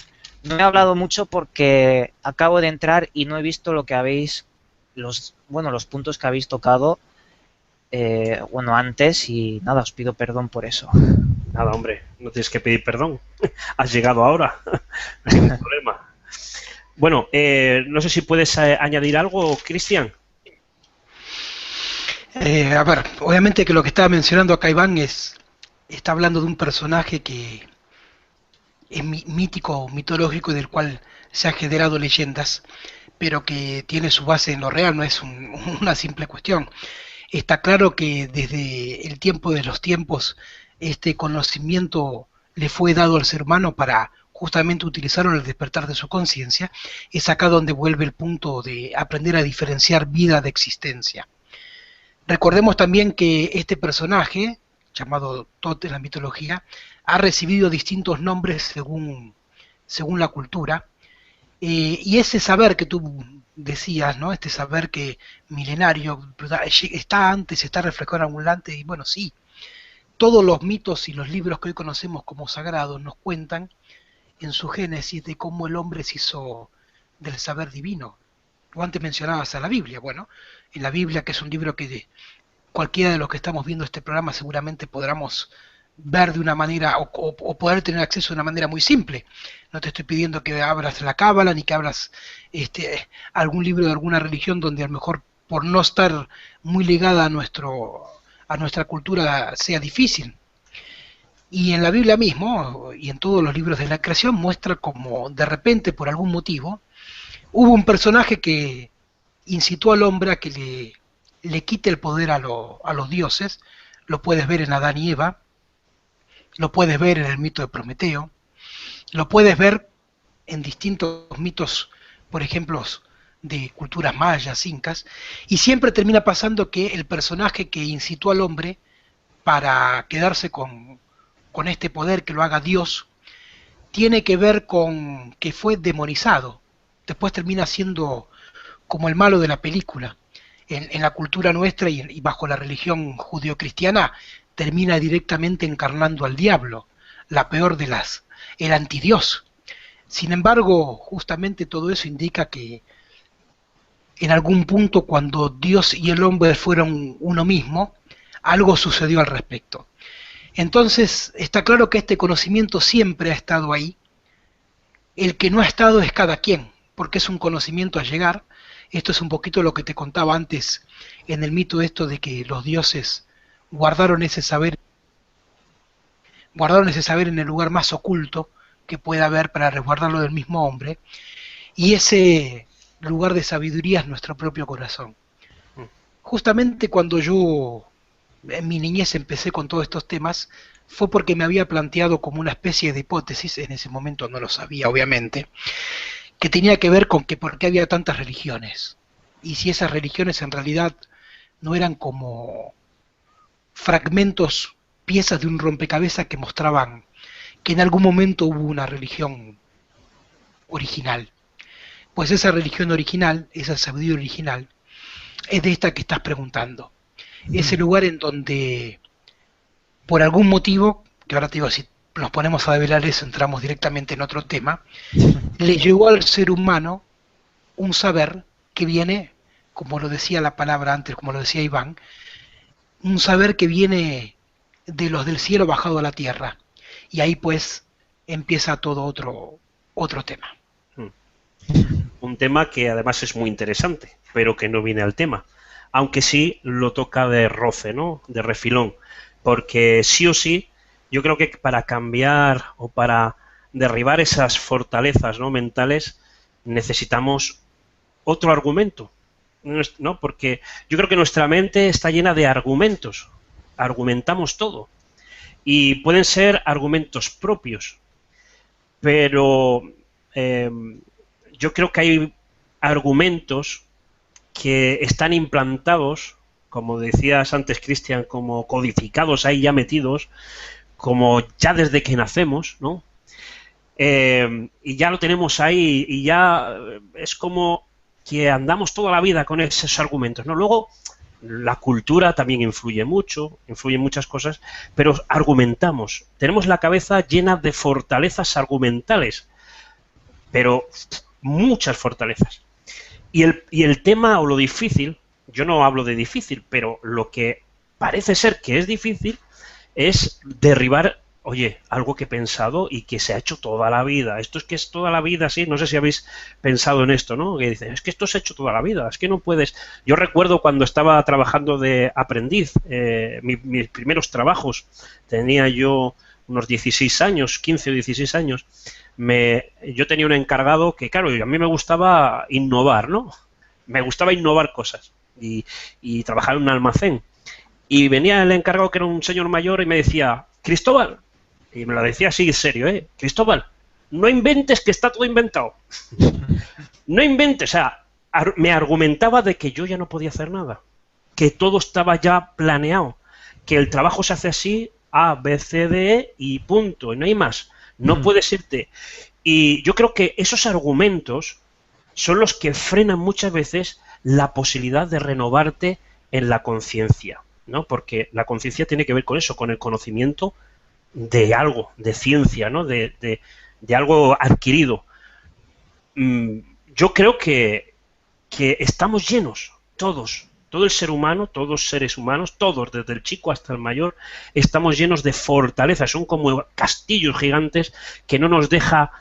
No he hablado mucho porque acabo de entrar y no he visto lo que habéis, los puntos que habéis tocado, antes, y nada, os pido perdón por eso. Nada, hombre, no tienes que pedir perdón. Has llegado ahora. No hay ningún problema. Bueno, no sé si puedes añadir algo, Cristian. A ver, obviamente que lo que estaba mencionando acá Iván está hablando de un personaje que es mítico, mitológico, del cual se han generado leyendas, pero que tiene su base en lo real, no es una simple cuestión. Está claro que desde el tiempo de los tiempos este conocimiento le fue dado al ser humano para justamente utilizarlo en el despertar de su conciencia. Es acá donde vuelve el punto de aprender a diferenciar vida de existencia. Recordemos también que este personaje, llamado Tot en la mitología, ha recibido distintos nombres según la cultura, y ese saber que tú decías, ¿no? Este saber que milenario, está antes, está reflejado en algún lado, y bueno, sí, todos los mitos y los libros que hoy conocemos como sagrados nos cuentan en su génesis de cómo el hombre se hizo del saber divino. Tú antes mencionabas a la Biblia. Bueno, en la Biblia, que es un libro que cualquiera de los que estamos viendo este programa seguramente podamos ver de una manera o poder tener acceso de una manera muy simple. No te estoy pidiendo que abras la Cábala ni que abras algún libro de alguna religión donde a lo mejor por no estar muy ligada a nuestra cultura sea difícil. Y en la Biblia mismo y en todos los libros de la creación muestra como de repente por algún motivo hubo un personaje que incitó al hombre a que le quite el poder a los dioses. Lo puedes ver en Adán y Eva, lo puedes ver en el mito de Prometeo, lo puedes ver en distintos mitos, por ejemplo, de culturas mayas, incas, y siempre termina pasando que el personaje que incitó al hombre para quedarse con este poder, que lo haga Dios, tiene que ver con que fue demonizado. Después termina siendo como el malo de la película. En la cultura nuestra y bajo la religión judeocristiana termina directamente encarnando al diablo, la peor de el antidios. Sin embargo, justamente todo eso indica que en algún punto, cuando Dios y el hombre fueron uno mismo, algo sucedió al respecto. Entonces, está claro que este conocimiento siempre ha estado ahí. El que no ha estado es cada quien, porque es un conocimiento a llegar. Esto es un poquito lo que te contaba antes en el mito esto de que los dioses guardaron ese saber en el lugar más oculto que pueda haber para resguardarlo del mismo hombre, y ese lugar de sabiduría es nuestro propio corazón. Justamente cuando yo en mi niñez empecé con todos estos temas, fue porque me había planteado como una especie de hipótesis, en ese momento no lo sabía obviamente, que tenía que ver con que por qué había tantas religiones, y si esas religiones en realidad no eran como fragmentos, piezas de un rompecabezas que mostraban que en algún momento hubo una religión original. Pues esa religión original, esa sabiduría original, es de esta que estás preguntando. Ese lugar en donde, por algún motivo, que ahora te digo, si nos ponemos a develar eso, entramos directamente en otro tema, le llegó al ser humano un saber que viene, como lo decía la palabra antes, como lo decía Iván, un saber que viene de los del cielo bajado a la tierra. Y ahí pues empieza todo otro tema. Un tema que además es muy interesante, pero que no viene al tema. Aunque sí lo toca de roce, ¿no? De refilón. Porque sí o sí, yo creo que para cambiar o para derribar esas fortalezas, ¿no?, mentales, necesitamos otro argumento, ¿no? Porque yo creo que nuestra mente está llena de argumentos. Argumentamos todo. Y pueden ser argumentos propios. Pero yo creo que hay argumentos que están implantados, como decías antes, Cristian, como codificados ahí ya metidos, como ya desde que nacemos, ¿no? Y ya lo tenemos ahí y ya es como que andamos toda la vida con esos argumentos, ¿no? Luego, la cultura también influye mucho, influyen muchas cosas, pero argumentamos. Tenemos la cabeza llena de fortalezas argumentales, pero muchas fortalezas. Y el tema o lo difícil, yo no hablo de difícil, pero lo que parece ser que es difícil es derribar, oye, algo que he pensado y que se ha hecho toda la vida. Esto es que es toda la vida, sí. No sé si habéis pensado en esto, ¿no? Que dicen, es que esto se ha hecho toda la vida, es que no puedes. Yo recuerdo cuando estaba trabajando de aprendiz, mis primeros trabajos, tenía yo unos 16 años, 15 o 16 años, yo tenía un encargado que, claro, a mí me gustaba innovar, ¿no? Me gustaba innovar cosas y trabajar en un almacén. Y venía el encargado, que era un señor mayor, y me decía, Cristóbal, y me lo decía así en serio, Cristóbal, no inventes que está todo inventado. No inventes, o sea, me argumentaba de que yo ya no podía hacer nada, que todo estaba ya planeado, que el trabajo se hace así, A, B, C, D, E y punto, y no hay más. No puedes irte. Y yo creo que esos argumentos son los que frenan muchas veces la posibilidad de renovarte en la conciencia, ¿no? Porque la conciencia tiene que ver con eso, con el conocimiento de algo, de ciencia, ¿no? De algo adquirido. Yo creo que estamos llenos, todos, todo el ser humano, todos los seres humanos, todos, desde el chico hasta el mayor, estamos llenos de fortalezas, son como castillos gigantes que no nos deja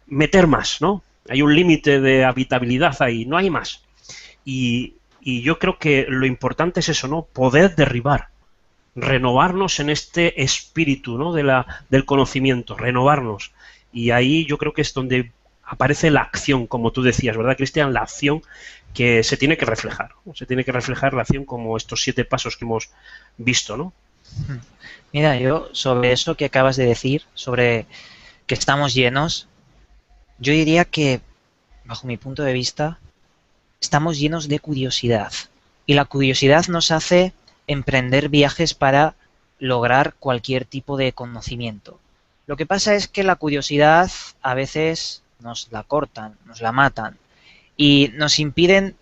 meter más, ¿no? Hay un límite de habitabilidad ahí, no hay más. Y yo creo que lo importante es eso, ¿no? Poder derribar, renovarnos en este espíritu, ¿no?, del conocimiento, renovarnos. Y ahí yo creo que es donde aparece la acción, como tú decías, ¿verdad, Cristian? La acción que se tiene que reflejar, ¿no? Se tiene que reflejar la acción como estos 7 pasos que hemos visto, ¿no? Mira, yo sobre eso que acabas de decir, sobre que estamos llenos, yo diría que, bajo mi punto de vista, estamos llenos de curiosidad. Y la curiosidad nos hace emprender viajes para lograr cualquier tipo de conocimiento. Lo que pasa es que la curiosidad a veces nos la cortan, nos la matan y nos impiden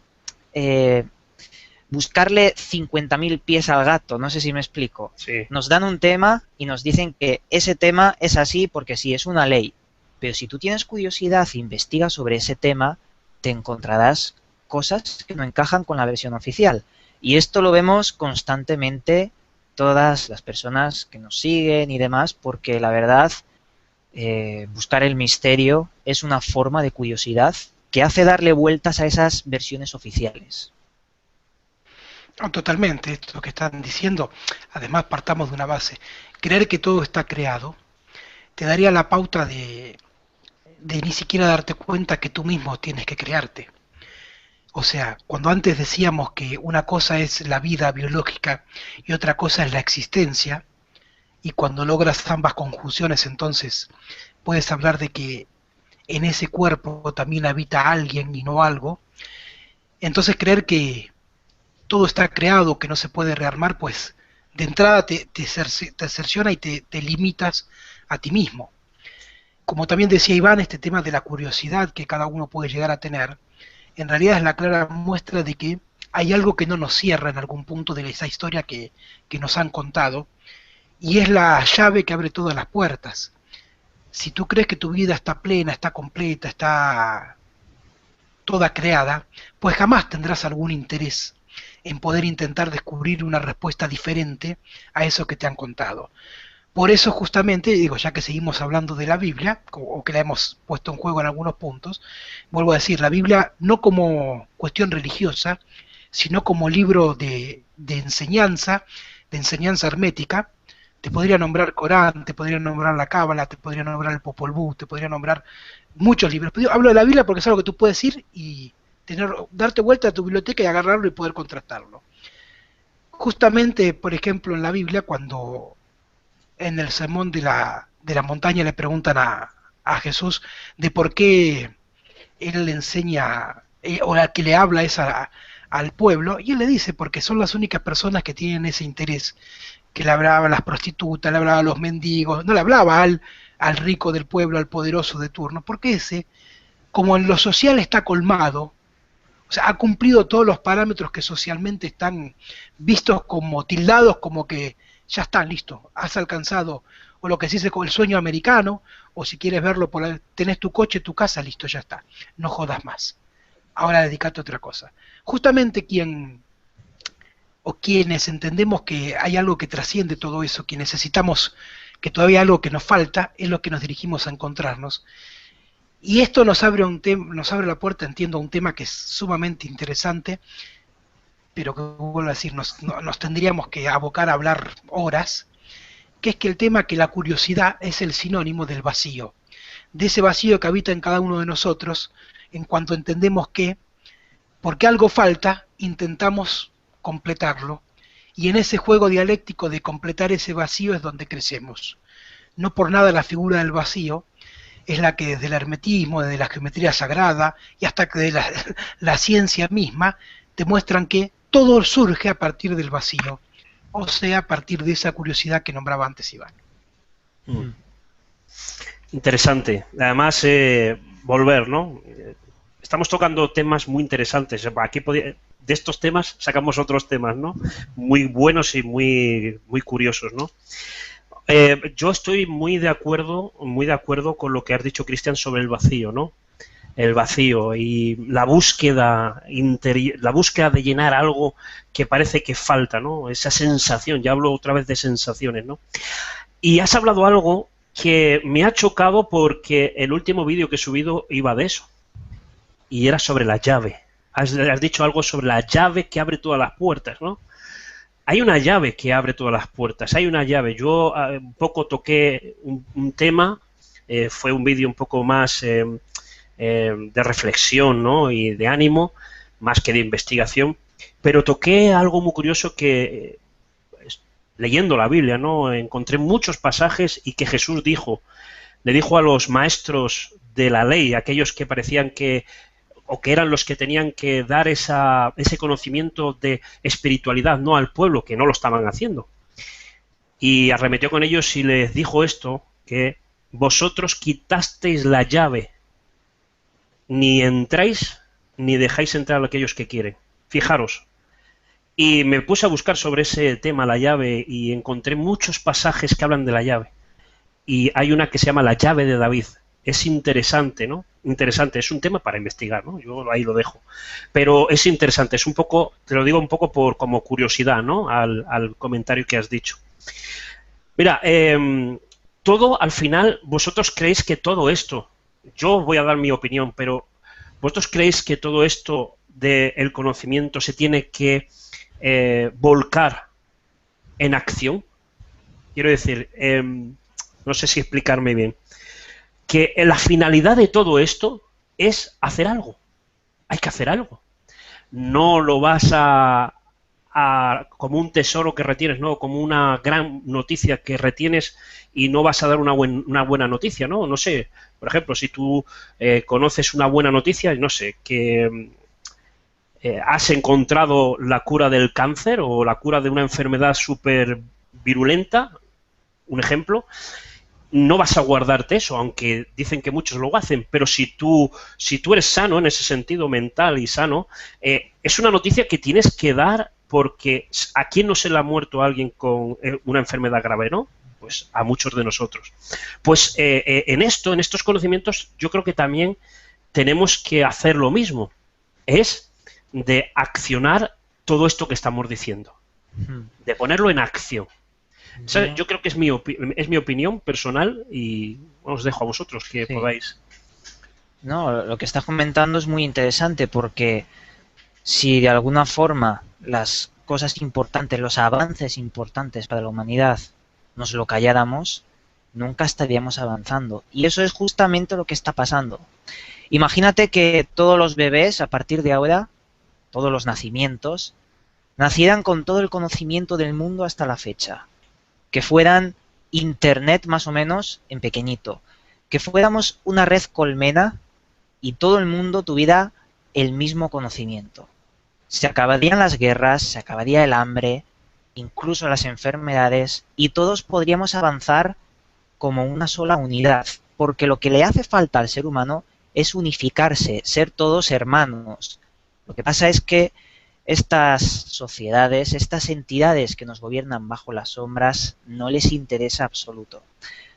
buscarle 50.000 pies al gato, no sé si me explico. Sí. Nos dan un tema y nos dicen que ese tema es así porque sí, es una ley. Pero si tú tienes curiosidad e investigas sobre ese tema, te encontrarás cosas que no encajan con la versión oficial. Y esto lo vemos constantemente todas las personas que nos siguen y demás, porque la verdad, buscar el misterio es una forma de curiosidad que hace darle vueltas a esas versiones oficiales. No, totalmente, esto que están diciendo. Además, partamos de una base. Creer que todo está creado te daría la pauta de ni siquiera darte cuenta que tú mismo tienes que crearte. O sea, cuando antes decíamos que una cosa es la vida biológica y otra cosa es la existencia, y cuando logras ambas conjunciones, entonces puedes hablar de que en ese cuerpo también habita alguien y no algo, entonces creer que todo está creado, que no se puede rearmar, pues de entrada te cerciona y te limitas a ti mismo. Como también decía Iván, este tema de la curiosidad que cada uno puede llegar a tener, en realidad es la clara muestra de que hay algo que no nos cierra en algún punto de esa historia que nos han contado, y es la llave que abre todas las puertas. Si tú crees que tu vida está plena, está completa, está toda creada, pues jamás tendrás algún interés en poder intentar descubrir una respuesta diferente a eso que te han contado. Por eso justamente, digo, ya que seguimos hablando de la Biblia, o que la hemos puesto en juego en algunos puntos, vuelvo a decir, la Biblia no como cuestión religiosa, sino como libro de enseñanza hermética. Te podría nombrar Corán, te podría nombrar la Cábala, te podría nombrar el Popol Vuh, te podría nombrar muchos libros. Pero yo hablo de la Biblia porque es algo que tú puedes ir y darte vuelta a tu biblioteca y agarrarlo y poder contrastarlo. Justamente, por ejemplo, en la Biblia, cuando en el sermón de la montaña le preguntan a Jesús de por qué él le enseña, o a que le habla es al pueblo, y él le dice, porque son las únicas personas que tienen ese interés, que le hablaba a las prostitutas, le hablaba a los mendigos, no le hablaba al rico del pueblo, al poderoso de turno, porque ese, como en lo social está colmado, o sea, ha cumplido todos los parámetros que socialmente están vistos como tildados, como que ya están, listo, has alcanzado, o lo que se dice como el sueño americano, o si quieres verlo, tenés tu coche, tu casa, listo, ya está, no jodas más. Ahora dedicate a otra cosa. Justamente quienes entendemos que hay algo que trasciende todo eso, que necesitamos, que todavía hay algo que nos falta, es lo que nos dirigimos a encontrarnos. Y esto nos abre la puerta, entiendo, a un tema que es sumamente interesante, pero que, vuelvo a decir, nos tendríamos que abocar a hablar horas, que es que el tema que la curiosidad es el sinónimo del vacío, de ese vacío que habita en cada uno de nosotros, en cuanto entendemos que, porque algo falta, intentamos completarlo, y en ese juego dialéctico de completar ese vacío es donde crecemos. No por nada la figura del vacío es la que desde el hermetismo, desde la geometría sagrada, y hasta que de la ciencia misma, te muestran que todo surge a partir del vacío, o sea, a partir de esa curiosidad que nombraba antes Iván. Interesante. Además, volver, ¿no? Estamos tocando temas muy interesantes. Aquí de estos temas sacamos otros temas, ¿no? Muy buenos y muy curiosos, ¿no? Yo estoy muy de acuerdo con lo que has dicho, Cristian, sobre el vacío, ¿no? El vacío y la búsqueda de llenar algo que parece que falta, ¿no? Esa sensación, ya hablo otra vez de sensaciones, ¿no? Y has hablado algo que me ha chocado porque el último vídeo que he subido iba de eso. Y era sobre la llave. Has dicho algo sobre la llave que abre todas las puertas, ¿no? Hay una llave que abre todas las puertas, hay una llave. Yo un poco toqué un tema, fue un vídeo un poco más de reflexión, ¿no? Y de ánimo, más que de investigación, pero toqué algo muy curioso que, leyendo la Biblia, ¿no? Encontré muchos pasajes y que Jesús le dijo a los maestros de la ley, aquellos que parecían que eran los que tenían que dar ese conocimiento de espiritualidad, no al pueblo, que no lo estaban haciendo. Y arremetió con ellos y les dijo esto, que vosotros quitasteis la llave, ni entráis ni dejáis entrar a aquellos que quieren. Fijaros. Y me puse a buscar sobre ese tema, la llave, y encontré muchos pasajes que hablan de la llave. Y hay una que se llama la llave de David. Es interesante, ¿no? Interesante, es un tema para investigar, ¿no? Yo ahí lo dejo. Pero es interesante, es un poco, te lo digo un poco como curiosidad, ¿no? Al comentario que has dicho. Mira, todo al final, vosotros creéis que todo esto, yo voy a dar mi opinión, pero vosotros creéis que todo esto del conocimiento se tiene que volcar en acción. Quiero decir, no sé si explicarme bien. Que la finalidad de todo esto es hacer algo. Hay que hacer algo. No lo vas como un tesoro que retienes, no, como una gran noticia que retienes y no vas a dar una buena noticia, ¿no? No sé, por ejemplo, si tú conoces una buena noticia, no sé, que has encontrado la cura del cáncer o la cura de una enfermedad súper virulenta, un ejemplo, no vas a guardarte eso, aunque dicen que muchos lo hacen, pero si tú eres sano en ese sentido mental y sano, es una noticia que tienes que dar porque ¿a quién no se le ha muerto alguien con una enfermedad grave, no? Pues a muchos de nosotros. Pues en estos conocimientos, yo creo que también tenemos que hacer lo mismo, es de accionar todo esto que estamos diciendo, de ponerlo en acción. Yo creo que es mi opinión personal y os dejo a vosotros que podáis. No, lo que estás comentando es muy interesante porque si de alguna forma las cosas importantes, los avances importantes para la humanidad nos lo calláramos, nunca estaríamos avanzando. Y eso es justamente lo que está pasando. Imagínate que todos los bebés, a partir de ahora, todos los nacimientos, nacieran con todo el conocimiento del mundo hasta la fecha. Que fueran Internet más o menos en pequeñito. Que fuéramos una red colmena y todo el mundo tuviera el mismo conocimiento. Se acabarían las guerras, se acabaría el hambre, incluso las enfermedades, y todos podríamos avanzar como una sola unidad, porque lo que le hace falta al ser humano es unificarse, ser todos hermanos. Lo que pasa es que estas sociedades, estas entidades que nos gobiernan bajo las sombras, no les interesa absoluto.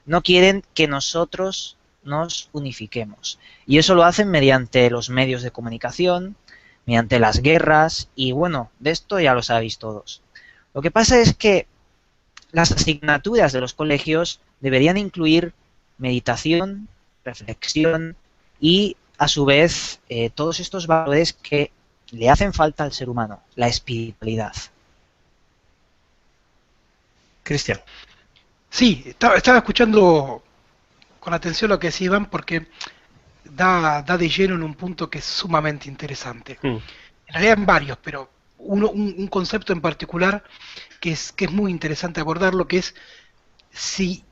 No quieren que nosotros nos unifiquemos. Y eso lo hacen mediante los medios de comunicación, mediante las guerras, y bueno, de esto ya lo sabéis todos. Lo que pasa es que las asignaturas de los colegios deberían incluir meditación, reflexión y, a su vez, todos estos valores que le hacen falta al ser humano, la espiritualidad. Cristian. Sí, estaba escuchando con atención lo que decía Iván porque da de lleno en un punto que es sumamente interesante. En realidad en varios, pero un concepto en particular que es muy interesante abordarlo, que es si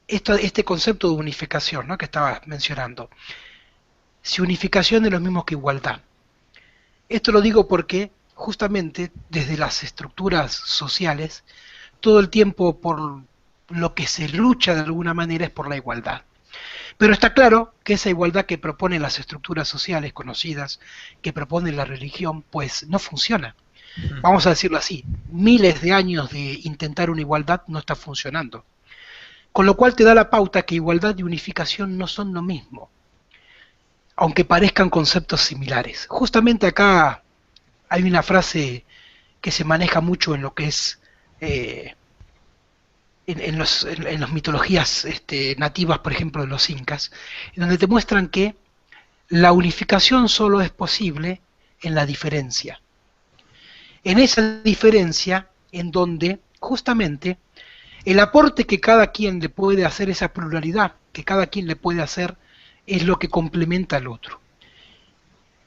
este concepto de unificación, ¿no?, que estabas mencionando, si unificación es lo mismo que igualdad. Esto lo digo porque justamente desde las estructuras sociales todo el tiempo por lo que se lucha de alguna manera es por la igualdad. Pero está claro que esa igualdad que proponen las estructuras sociales conocidas, que propone la religión, pues no funciona. Vamos a decirlo así, miles de años de intentar una igualdad no está funcionando. Con lo cual te da la pauta que igualdad y unificación no son lo mismo, aunque parezcan conceptos similares. Justamente acá hay una frase que se maneja mucho en lo que es en las mitologías nativas, por ejemplo, de los incas, en donde te muestran que la unificación solo es posible en la diferencia. En esa diferencia en donde justamente el aporte que cada quien le puede hacer, esa pluralidad que cada quien le puede hacer, es lo que complementa al otro.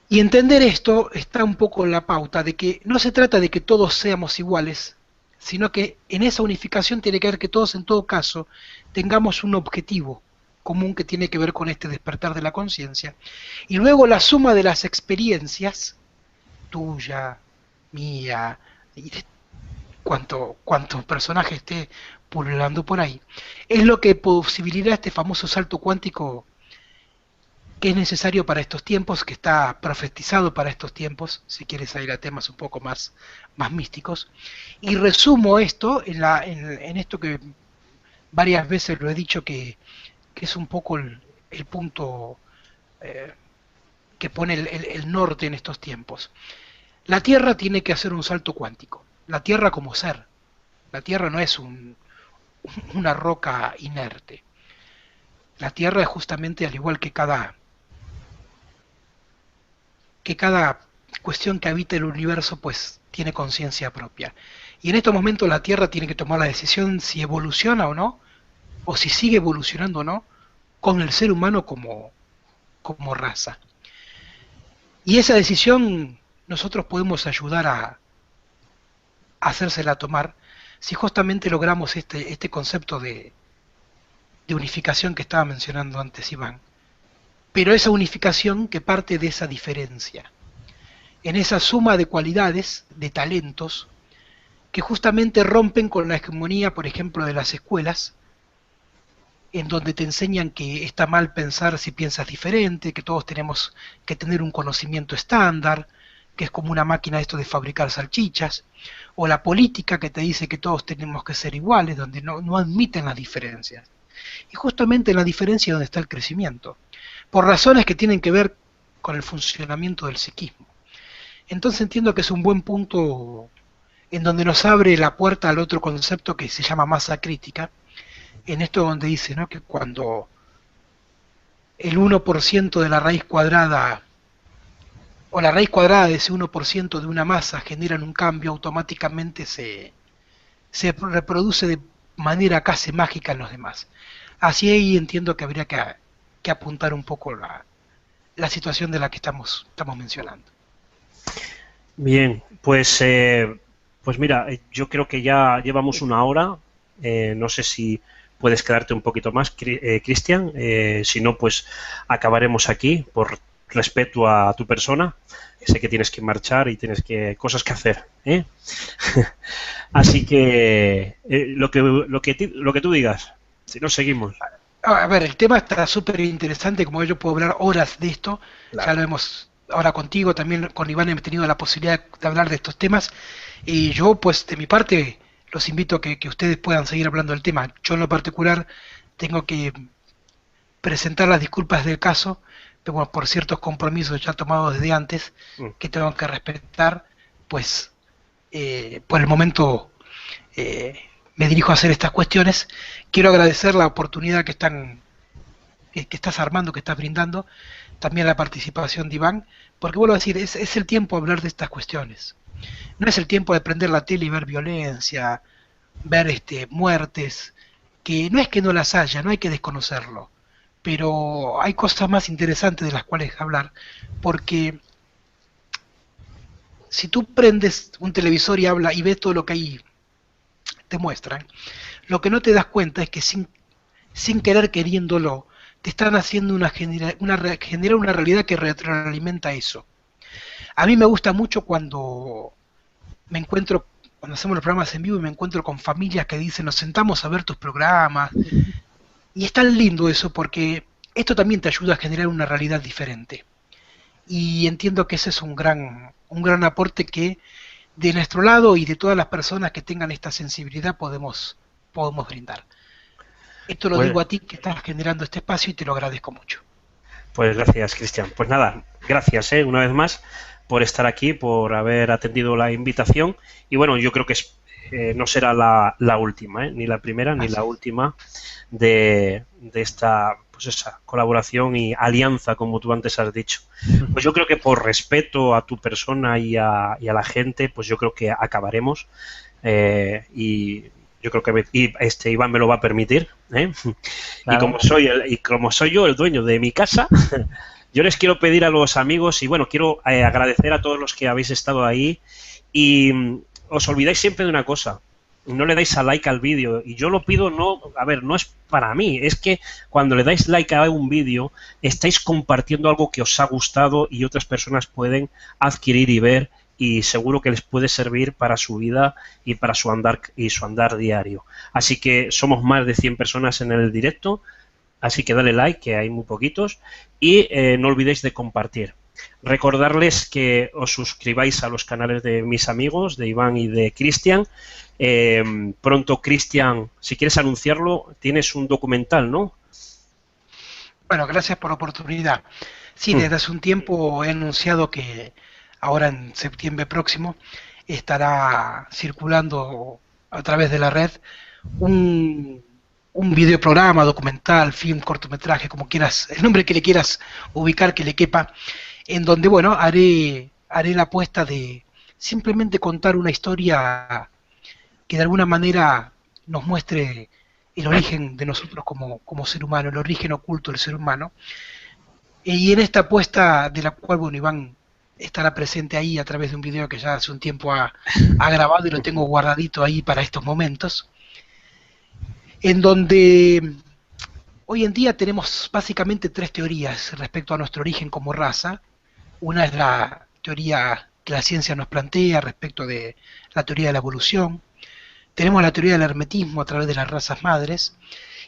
Y entender esto está un poco en la pauta de que no se trata de que todos seamos iguales, sino que en esa unificación tiene que ver que todos en todo caso tengamos un objetivo común que tiene que ver con este despertar de la conciencia, y luego la suma de las experiencias, tuya, mía, y de cuanto personaje esté pululando por ahí, es lo que posibilita este famoso salto cuántico que es necesario para estos tiempos, que está profetizado para estos tiempos, si quieres ir a temas un poco más místicos. Y resumo esto en esto que varias veces lo he dicho, que es un poco el punto que pone el norte en estos tiempos. La Tierra tiene que hacer un salto cuántico. La Tierra como ser. La Tierra no es una roca inerte. La Tierra es justamente, al igual que cada cuestión que habita el universo, pues tiene conciencia propia. Y en estos momentos la Tierra tiene que tomar la decisión si evoluciona o no, o si sigue evolucionando o no, con el ser humano como raza. Y esa decisión nosotros podemos ayudar a hacérsela tomar si justamente logramos este concepto de unificación que estaba mencionando antes Iván. Pero esa unificación que parte de esa diferencia, en esa suma de cualidades, de talentos, que justamente rompen con la hegemonía, por ejemplo, de las escuelas, en donde te enseñan que está mal pensar si piensas diferente, que todos tenemos que tener un conocimiento estándar, que es como una máquina esto de fabricar salchichas, o la política que te dice que todos tenemos que ser iguales, donde no admiten las diferencias. Y justamente en la diferencia es donde está el crecimiento, por razones que tienen que ver con el funcionamiento del psiquismo. Entonces entiendo que es un buen punto en donde nos abre la puerta al otro concepto que se llama masa crítica, en esto donde dice, ¿no?, que cuando el 1% de la raíz cuadrada o la raíz cuadrada de ese 1% de una masa generan un cambio, automáticamente se reproduce de manera casi mágica en los demás. Así ahí entiendo que habría que apuntar un poco la situación de la que estamos mencionando. Bien, pues mira, yo creo que ya llevamos una hora. No sé si puedes quedarte un poquito más, Cristian. Si no, pues acabaremos aquí por respeto a tu persona. Sé que tienes que marchar y tienes cosas que hacer, ¿eh? Así que lo que tú digas. Si no, seguimos. A ver, el tema está súper interesante, como yo puedo hablar horas de esto, Claro. ya lo hemos, ahora contigo, también con Iván hemos tenido la posibilidad de hablar de estos temas, y yo pues de mi parte los invito a que ustedes puedan seguir hablando del tema. Yo en lo particular tengo que presentar las disculpas del caso, pero bueno, por ciertos compromisos ya tomados desde antes, que tengo que respetar, pues por el momento me dirijo a hacer estas cuestiones. Quiero agradecer la oportunidad que estás armando, que estás brindando, también la participación de Iván, porque vuelvo a decir, es el tiempo de hablar de estas cuestiones. No es el tiempo de prender la tele y ver violencia, ver muertes, que no es que no las haya, no hay que desconocerlo, pero hay cosas más interesantes de las cuales hablar, porque si tú prendes un televisor y habla y ves todo lo que ahí te muestran, lo que no te das cuenta es que sin querer queriéndolo, te están haciendo genera una realidad que retroalimenta eso. A mí me gusta mucho cuando hacemos los programas en vivo y me encuentro con familias que dicen, nos sentamos a ver tus programas, y es tan lindo eso porque esto también te ayuda a generar una realidad diferente. Y entiendo que ese es un gran aporte que de nuestro lado y de todas las personas que tengan esta sensibilidad podemos brindar. Esto lo digo a ti que estás generando este espacio y te lo agradezco mucho. Pues gracias, Cristian. Pues nada, gracias una vez más por estar aquí, por haber atendido la invitación. Y bueno, yo creo que no será la última, ni la primera ni la última de esta pues esa colaboración y alianza, como tú antes has dicho. Pues yo creo que por respeto a tu persona y a la gente, pues yo creo que acabaremos. Y yo creo que Iván me lo va a permitir, ¿eh? Claro. Y como soy yo el dueño de mi casa, yo les quiero pedir a los amigos y bueno, quiero agradecer a todos los que habéis estado ahí y os olvidáis siempre de una cosa. No le dais a like al vídeo y yo lo pido no es para mí, es que cuando le dais like a un vídeo estáis compartiendo algo que os ha gustado y otras personas pueden adquirir y ver y seguro que les puede servir para su vida y para su andar diario. Así que somos más de 100 personas en el directo, así que dale like, que hay muy poquitos, y no olvidéis de compartir. Recordarles que os suscribáis a los canales de mis amigos, de Iván y de Cristian. Pronto, Cristian, si quieres anunciarlo, tienes un documental, ¿no? Bueno, gracias por la oportunidad. Sí, desde hace un tiempo he anunciado que ahora en septiembre próximo estará circulando a través de la red un videoprograma, documental, film, cortometraje, como quieras, el nombre que le quieras ubicar, que le quepa, en donde, bueno, haré la apuesta de simplemente contar una historia que de alguna manera nos muestre el origen de nosotros como ser humano, el origen oculto del ser humano. Y en esta apuesta de la cual, bueno, Iván estará presente ahí a través de un video que ya hace un tiempo ha grabado y lo tengo guardadito ahí para estos momentos, en donde hoy en día tenemos básicamente tres teorías respecto a nuestro origen como raza. Una es la teoría que la ciencia nos plantea respecto de la teoría de la evolución. Tenemos la teoría del hermetismo a través de las razas madres.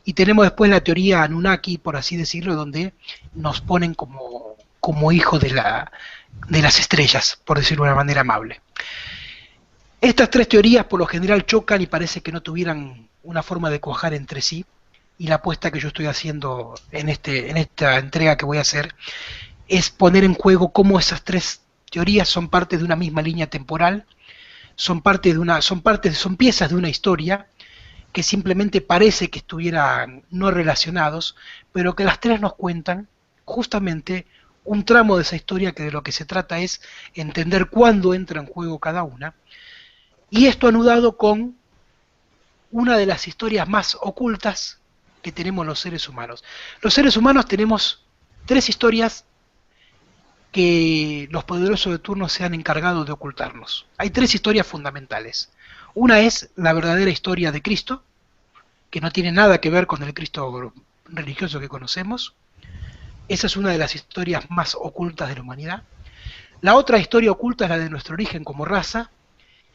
Y tenemos después la teoría Anunnaki, por así decirlo, donde nos ponen como hijos de las estrellas, por decirlo de una manera amable. Estas tres teorías por lo general chocan y parece que no tuvieran una forma de cuajar entre sí. Y la apuesta que yo estoy haciendo en esta entrega que voy a hacer es poner en juego cómo esas tres teorías son parte de una misma línea temporal, son piezas de una historia que simplemente parece que estuvieran no relacionados, pero que las tres nos cuentan justamente un tramo de esa historia, que de lo que se trata es entender cuándo entra en juego cada una, y esto anudado con una de las historias más ocultas que tenemos los seres humanos. Los seres humanos tenemos tres historias que los poderosos de turno se han encargado de ocultarnos. Hay tres historias fundamentales. Una es la verdadera historia de Cristo, que no tiene nada que ver con el Cristo religioso que conocemos. Esa es una de las historias más ocultas de la humanidad. La otra historia oculta es la de nuestro origen como raza.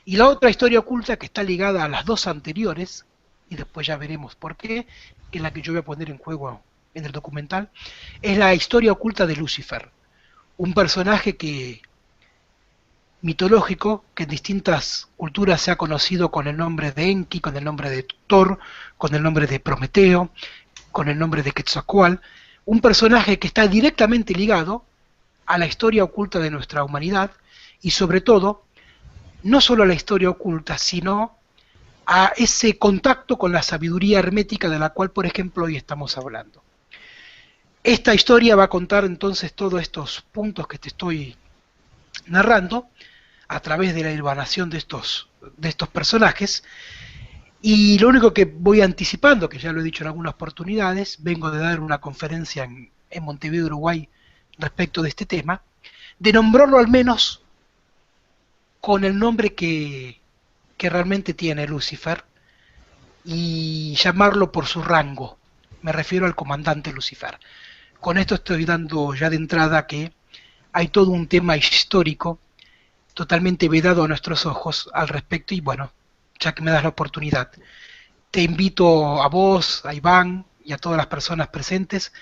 Y la otra historia oculta, que está ligada a las dos anteriores, y después ya veremos por qué, que es la que yo voy a poner en juego en el documental, es la historia oculta de Lucifer. Un personaje mitológico que en distintas culturas se ha conocido con el nombre de Enki, con el nombre de Thor, con el nombre de Prometeo, con el nombre de Quetzalcóatl, un personaje que está directamente ligado a la historia oculta de nuestra humanidad y sobre todo, no solo a la historia oculta, sino a ese contacto con la sabiduría hermética de la cual, por ejemplo, hoy estamos hablando. Esta historia va a contar entonces todos estos puntos que te estoy narrando a través de la hilvanación de estos personajes, y lo único que voy anticipando, que ya lo he dicho en algunas oportunidades, vengo de dar una conferencia en Montevideo, Uruguay, respecto de este tema, de nombrarlo al menos con el nombre que realmente tiene Lucifer y llamarlo por su rango. Me refiero al comandante Lucifer. Con esto estoy dando ya de entrada que hay todo un tema histórico totalmente vedado a nuestros ojos al respecto, y bueno, ya que me das la oportunidad, te invito a vos, a Iván y a todas las personas presentes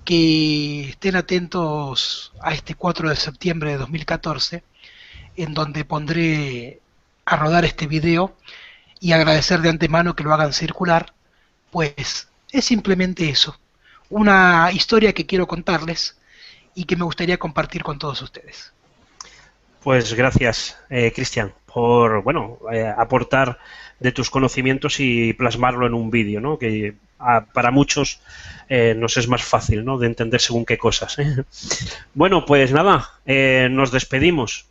que estén atentos a este 4 de septiembre de 2014, en donde pondré a rodar este video, y agradecer de antemano que lo hagan circular, pues es simplemente eso, una historia que quiero contarles y que me gustaría compartir con todos ustedes. Pues gracias, Cristian, por aportar de tus conocimientos y plasmarlo en un vídeo, ¿no? Que para muchos nos es más fácil, ¿no?, de entender según qué cosas. Bueno, pues nada, nos despedimos.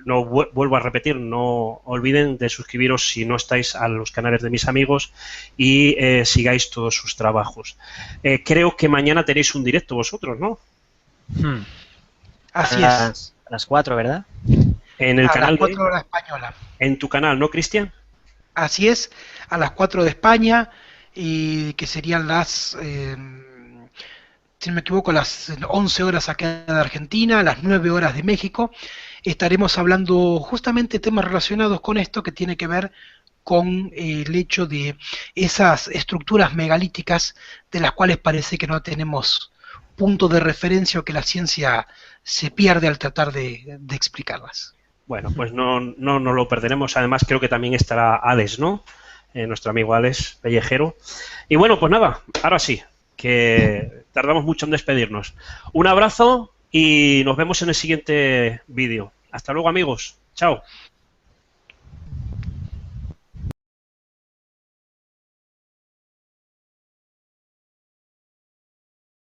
No vuelvo a repetir, no olviden de suscribiros si no estáis a los canales de mis amigos y sigáis todos sus trabajos. Creo que mañana tenéis un directo vosotros, ¿no? Así es. A las 4, ¿verdad? En el canal las 4 horas española. En tu canal, ¿no, Cristian? Así es, a las 4 de España, y que serían las, si no me equivoco, las 11 horas acá de Argentina, las 9 horas de México. Estaremos hablando justamente temas relacionados con esto, que tiene que ver con el hecho de esas estructuras megalíticas de las cuales parece que no tenemos punto de referencia, o que la ciencia se pierde al tratar de explicarlas. Bueno, pues no lo perderemos. Además, creo que también estará Alex, ¿no? Nuestro amigo Alex Pellejero. Y bueno, pues nada, ahora sí, que tardamos mucho en despedirnos. Un abrazo y nos vemos en el siguiente vídeo. Hasta luego, amigos. Chao.